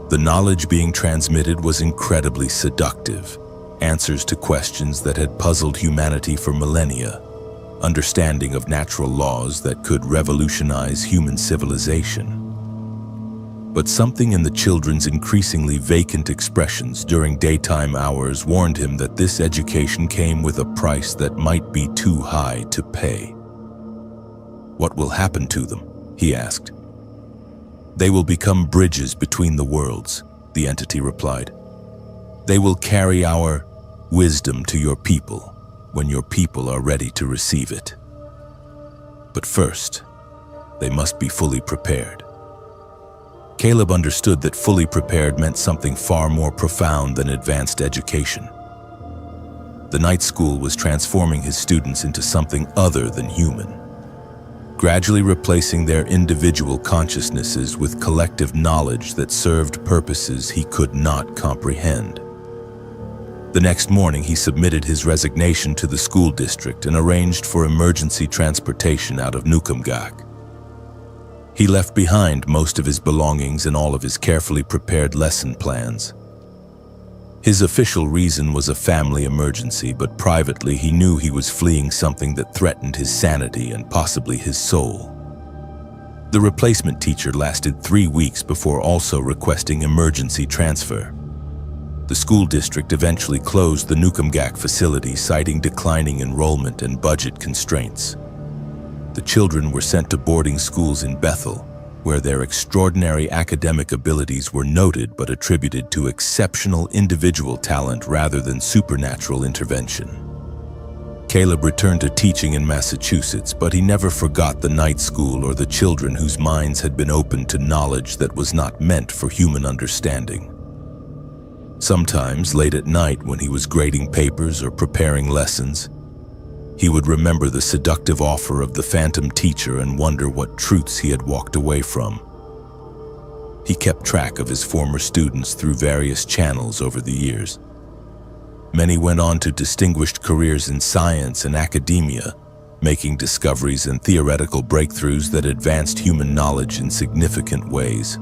The knowledge being transmitted was incredibly seductive. Answers to questions that had puzzled humanity for millennia, understanding of natural laws that could revolutionize human civilization. But something in the children's increasingly vacant expressions during daytime hours warned him that this education came with a price that might be too high to pay. "What will happen to them?" he asked. "They will become bridges between the worlds," the entity replied. "They will carry our wisdom to your people when your people are ready to receive it. But first, they must be fully prepared." Caleb understood that fully prepared meant something far more profound than advanced education. The night school was transforming his students into something other than human, gradually replacing their individual consciousnesses with collective knowledge that served purposes he could not comprehend. The next morning, he submitted his resignation to the school district and arranged for emergency transportation out of Nukumgak. He left behind most of his belongings and all of his carefully prepared lesson plans. His official reason was a family emergency, but privately he knew he was fleeing something that threatened his sanity and possibly his soul. The replacement teacher lasted 3 weeks before also requesting emergency transfer. The school district eventually closed the Nukumgak facility, citing declining enrollment and budget constraints. The children were sent to boarding schools in Bethel, where their extraordinary academic abilities were noted but attributed to exceptional individual talent rather than supernatural intervention. Caleb returned to teaching in Massachusetts, but he never forgot the night school or the children whose minds had been opened to knowledge that was not meant for human understanding. Sometimes, late at night when he was grading papers or preparing lessons, he would remember the seductive offer of the phantom teacher and wonder what truths he had walked away from. He kept track of his former students through various channels over the years. Many went on to distinguished careers in science and academia, making discoveries and theoretical breakthroughs that advanced human knowledge in significant ways.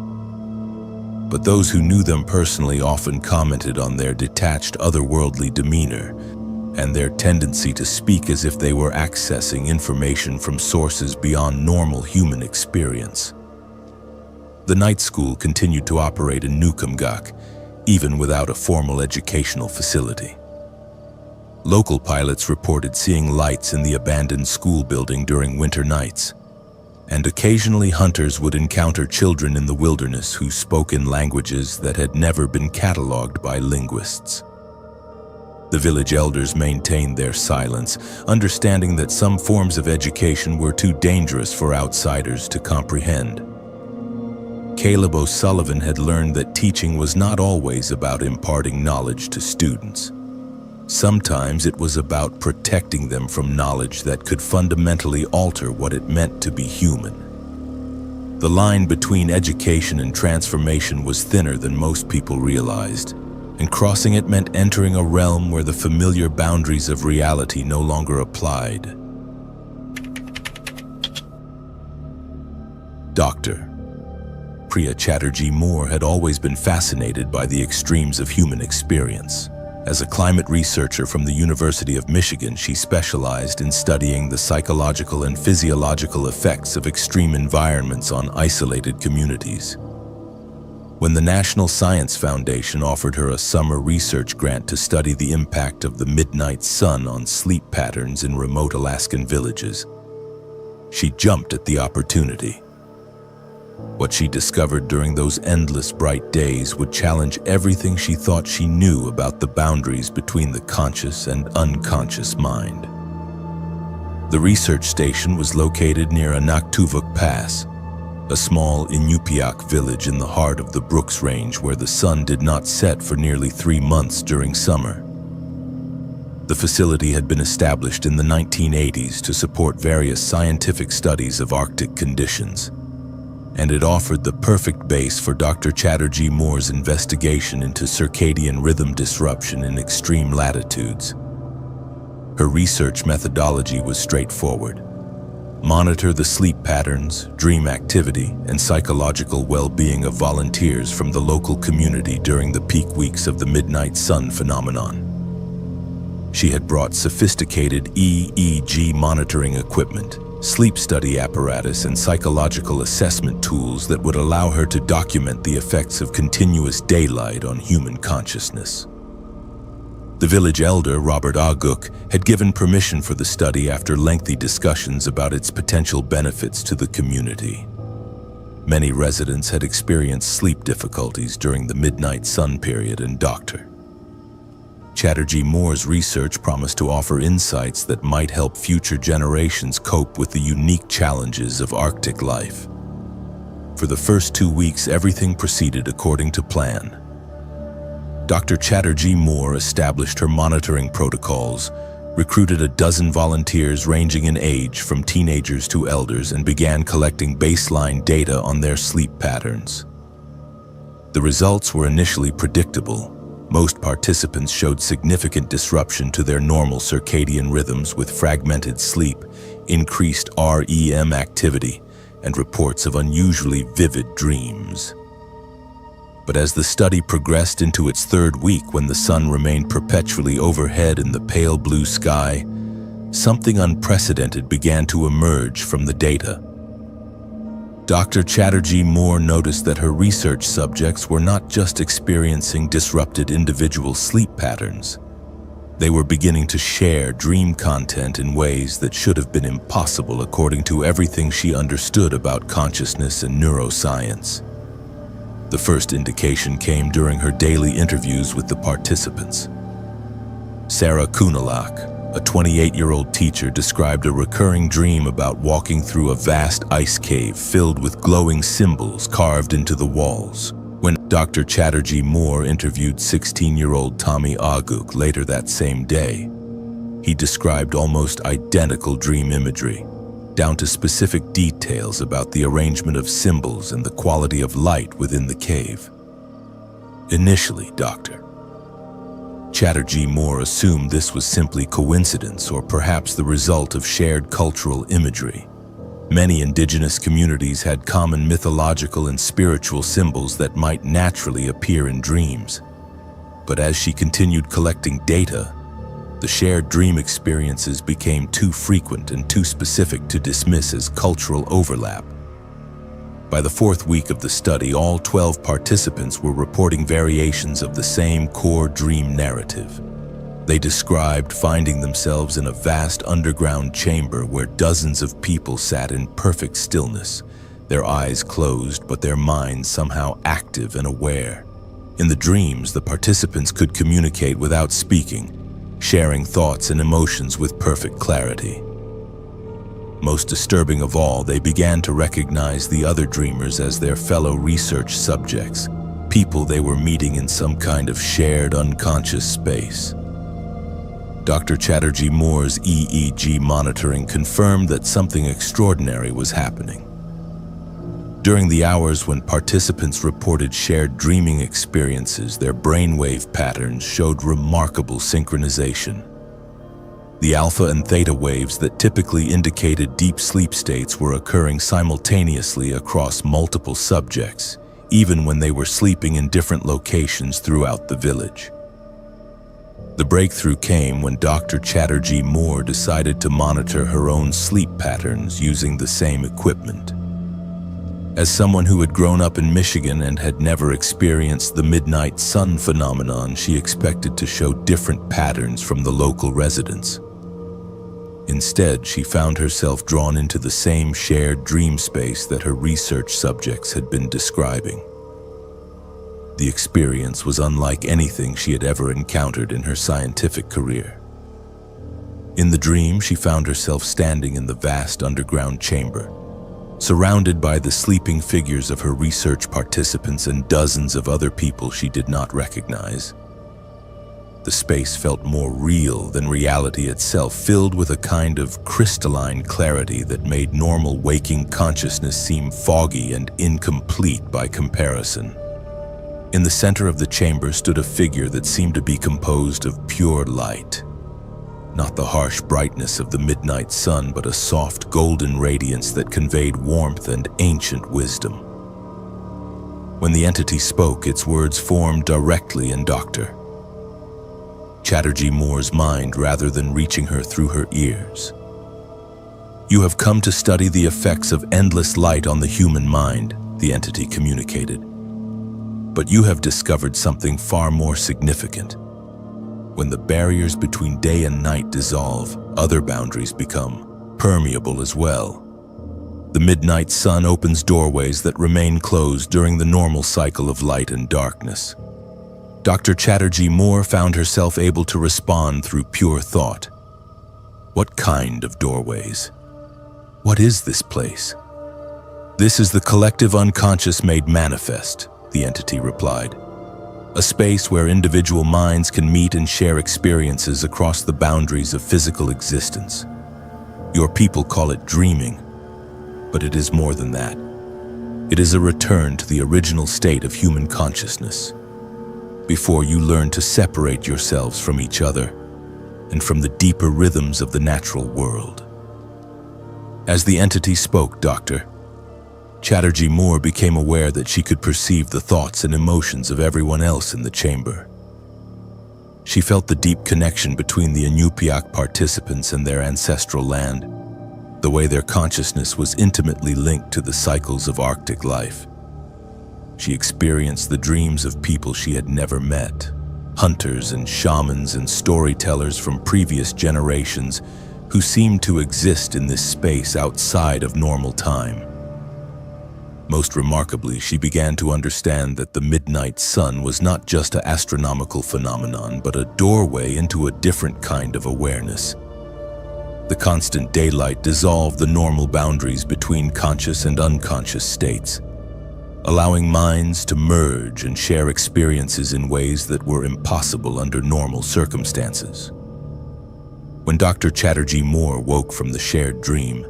But those who knew them personally often commented on their detached, otherworldly demeanor and their tendency to speak as if they were accessing information from sources beyond normal human experience. The night school continued to operate in Nukumgak, even without a formal educational facility. Local pilots reported seeing lights in the abandoned school building during winter nights, and occasionally hunters would encounter children in the wilderness who spoke in languages that had never been cataloged by linguists. The village elders maintained their silence, understanding that some forms of education were too dangerous for outsiders to comprehend. Caleb O'Sullivan had learned that teaching was not always about imparting knowledge to students. Sometimes it was about protecting them from knowledge that could fundamentally alter what it meant to be human. The line between education and transformation was thinner than most people realized, and crossing it meant entering a realm where the familiar boundaries of reality no longer applied. Dr. Priya Chatterjee Moore had always been fascinated by the extremes of human experience. As a climate researcher from the University of Michigan, she specialized in studying the psychological and physiological effects of extreme environments on isolated communities. When the National Science Foundation offered her a summer research grant to study the impact of the midnight sun on sleep patterns in remote Alaskan villages, she jumped at the opportunity. What she discovered during those endless bright days would challenge everything she thought she knew about the boundaries between the conscious and unconscious mind. The research station was located near Anaktuvuk Pass, a small Inupiaq village in the heart of the Brooks Range where the sun did not set for nearly 3 months during summer. The facility had been established in the 1980s to support various scientific studies of Arctic conditions, and it offered the perfect base for Dr. Chatterjee Moore's investigation into circadian rhythm disruption in extreme latitudes. Her research methodology was straightforward. Monitor the sleep patterns, dream activity, and psychological well-being of volunteers from the local community during the peak weeks of the midnight sun phenomenon. She had brought sophisticated EEG monitoring equipment, sleep study apparatus, and psychological assessment tools that would allow her to document the effects of continuous daylight on human consciousness. The village elder, Robert Aguk, had given permission for the study after lengthy discussions about its potential benefits to the community. Many residents had experienced sleep difficulties during the midnight sun period, and Dr. Chatterjee Moore's research promised to offer insights that might help future generations cope with the unique challenges of Arctic life. For the first 2 weeks, everything proceeded according to plan. Dr. Chatterjee Moore established her monitoring protocols, recruited a dozen volunteers ranging in age from teenagers to elders, and began collecting baseline data on their sleep patterns. The results were initially predictable. Most participants showed significant disruption to their normal circadian rhythms with fragmented sleep, increased REM activity, and reports of unusually vivid dreams. But as the study progressed into its third week, when the sun remained perpetually overhead in the pale blue sky, something unprecedented began to emerge from the data. Dr. Chatterjee Moore noticed that her research subjects were not just experiencing disrupted individual sleep patterns. They were beginning to share dream content in ways that should have been impossible according to everything she understood about consciousness and neuroscience. The first indication came during her daily interviews with the participants. Sarah Kunalak, a 28-year-old teacher, described a recurring dream about walking through a vast ice cave filled with glowing symbols carved into the walls. When Dr. Chatterjee Moore interviewed 16-year-old Tommy Aguk later that same day, he described almost identical dream imagery, down to specific details about the arrangement of symbols and the quality of light within the cave. Initially, Dr. Chatterjee Moore assumed this was simply coincidence or perhaps the result of shared cultural imagery. Many indigenous communities had common mythological and spiritual symbols that might naturally appear in dreams. But as she continued collecting data, the shared dream experiences became too frequent and too specific to dismiss as cultural overlap. By the fourth week of the study, all 12 participants were reporting variations of the same core dream narrative. They described finding themselves in a vast underground chamber where dozens of people sat in perfect stillness, their eyes closed but their minds somehow active and aware. In the dreams, the participants could communicate without speaking, sharing thoughts and emotions with perfect clarity. Most disturbing of all, they began to recognize the other dreamers as their fellow research subjects, people they were meeting in some kind of shared unconscious space. Dr. Chatterjee Moore's EEG monitoring confirmed that something extraordinary was happening. During the hours when participants reported shared dreaming experiences, their brainwave patterns showed remarkable synchronization. The alpha and theta waves that typically indicated deep sleep states were occurring simultaneously across multiple subjects, even when they were sleeping in different locations throughout the village. The breakthrough came when Dr. Chatterjee Moore decided to monitor her own sleep patterns using the same equipment. As someone who had grown up in Michigan and had never experienced the midnight sun phenomenon, she expected to show different patterns from the local residents. Instead, she found herself drawn into the same shared dream space that her research subjects had been describing. The experience was unlike anything she had ever encountered in her scientific career. In the dream, she found herself standing in the vast underground chamber, surrounded by the sleeping figures of her research participants and dozens of other people she did not recognize. The space felt more real than reality itself, filled with a kind of crystalline clarity that made normal waking consciousness seem foggy and incomplete by comparison. In the center of the chamber stood a figure that seemed to be composed of pure light. Not the harsh brightness of the midnight sun, but a soft golden radiance that conveyed warmth and ancient wisdom. When the entity spoke, its words formed directly in Dr. Chatterjee Moore's mind rather than reaching her through her ears. "You have come to study the effects of endless light on the human mind," the entity communicated. "But you have discovered something far more significant. When the barriers between day and night dissolve, other boundaries become permeable as well. The midnight sun opens doorways that remain closed during the normal cycle of light and darkness." Dr. Chatterjee Moore found herself able to respond through pure thought. "What kind of doorways? What is this place?" "This is the collective unconscious made manifest," the entity replied. "A space where individual minds can meet and share experiences across the boundaries of physical existence. Your people call it dreaming, but it is more than that. It is a return to the original state of human consciousness, before you learn to separate yourselves from each other and from the deeper rhythms of the natural world." As the entity spoke, Dr. Chatterjee Moore became aware that she could perceive the thoughts and emotions of everyone else in the chamber. She felt the deep connection between the Inupiaq participants and their ancestral land, the way their consciousness was intimately linked to the cycles of Arctic life. She experienced the dreams of people she had never met, hunters and shamans and storytellers from previous generations who seemed to exist in this space outside of normal time. Most remarkably, she began to understand that the midnight sun was not just an astronomical phenomenon, but a doorway into a different kind of awareness. The constant daylight dissolved the normal boundaries between conscious and unconscious states, allowing minds to merge and share experiences in ways that were impossible under normal circumstances. When Dr. Chatterjee Moore woke from the shared dream,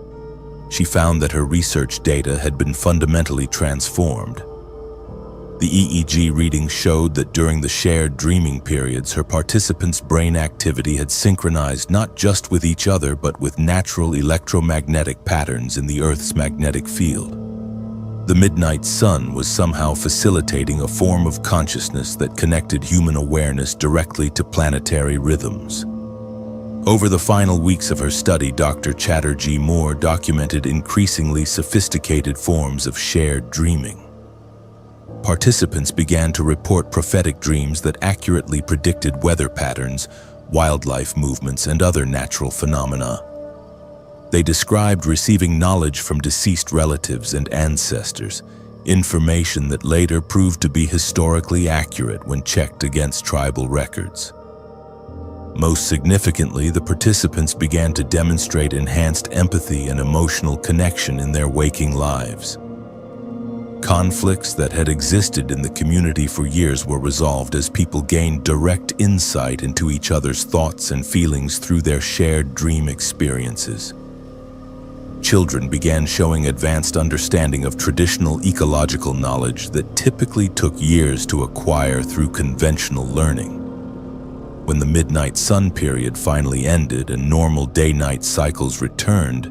she found that her research data had been fundamentally transformed. The EEG readings showed that during the shared dreaming periods, her participants' brain activity had synchronized not just with each other but with natural electromagnetic patterns in the Earth's magnetic field. The midnight sun was somehow facilitating a form of consciousness that connected human awareness directly to planetary rhythms. Over the final weeks of her study, Dr. Chatterjee Moore documented increasingly sophisticated forms of shared dreaming. Participants began to report prophetic dreams that accurately predicted weather patterns, wildlife movements, and other natural phenomena. They described receiving knowledge from deceased relatives and ancestors, information that later proved to be historically accurate when checked against tribal records. Most significantly, the participants began to demonstrate enhanced empathy and emotional connection in their waking lives. Conflicts that had existed in the community for years were resolved as people gained direct insight into each other's thoughts and feelings through their shared dream experiences. Children began showing advanced understanding of traditional ecological knowledge that typically took years to acquire through conventional learning. When the midnight sun period finally ended and normal day-night cycles returned,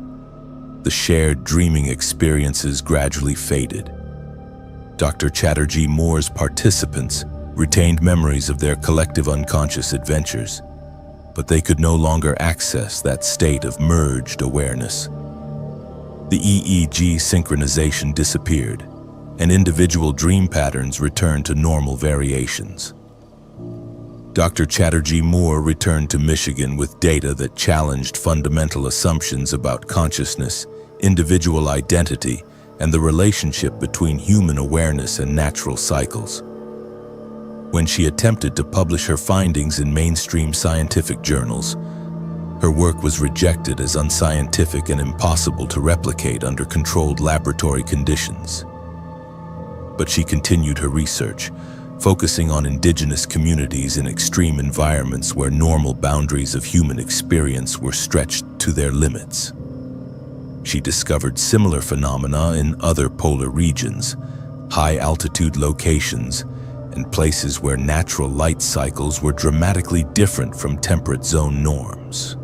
the shared dreaming experiences gradually faded. Dr. Chatterjee Moore's participants retained memories of their collective unconscious adventures, but they could no longer access that state of merged awareness. The EEG synchronization disappeared, and individual dream patterns returned to normal variations. Dr. Chatterjee Moore returned to Michigan with data that challenged fundamental assumptions about consciousness, individual identity, and the relationship between human awareness and natural cycles. When she attempted to publish her findings in mainstream scientific journals, her work was rejected as unscientific and impossible to replicate under controlled laboratory conditions. But she continued her research, focusing on indigenous communities in extreme environments where normal boundaries of human experience were stretched to their limits. She discovered similar phenomena in other polar regions, high-altitude locations, and places where natural light cycles were dramatically different from temperate zone norms.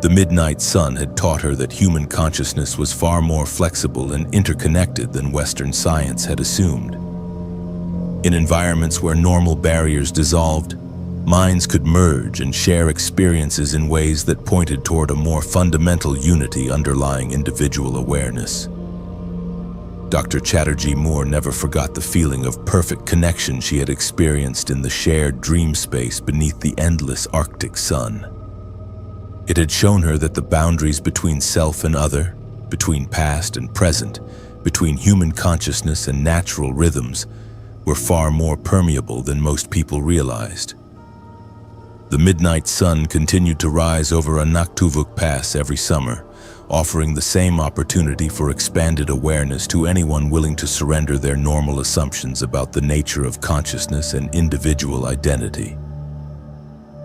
The midnight sun had taught her that human consciousness was far more flexible and interconnected than Western science had assumed. In environments where normal barriers dissolved, minds could merge and share experiences in ways that pointed toward a more fundamental unity underlying individual awareness. Dr. Chatterjee Moore never forgot the feeling of perfect connection she had experienced in the shared dream space beneath the endless Arctic sun. It had shown her that the boundaries between self and other, between past and present, between human consciousness and natural rhythms, were far more permeable than most people realized. The midnight sun continued to rise over Anaktuvuk Pass every summer, offering the same opportunity for expanded awareness to anyone willing to surrender their normal assumptions about the nature of consciousness and individual identity.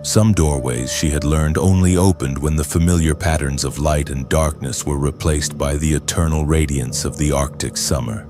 Some doorways, she had learned, only opened when the familiar patterns of light and darkness were replaced by the eternal radiance of the Arctic summer.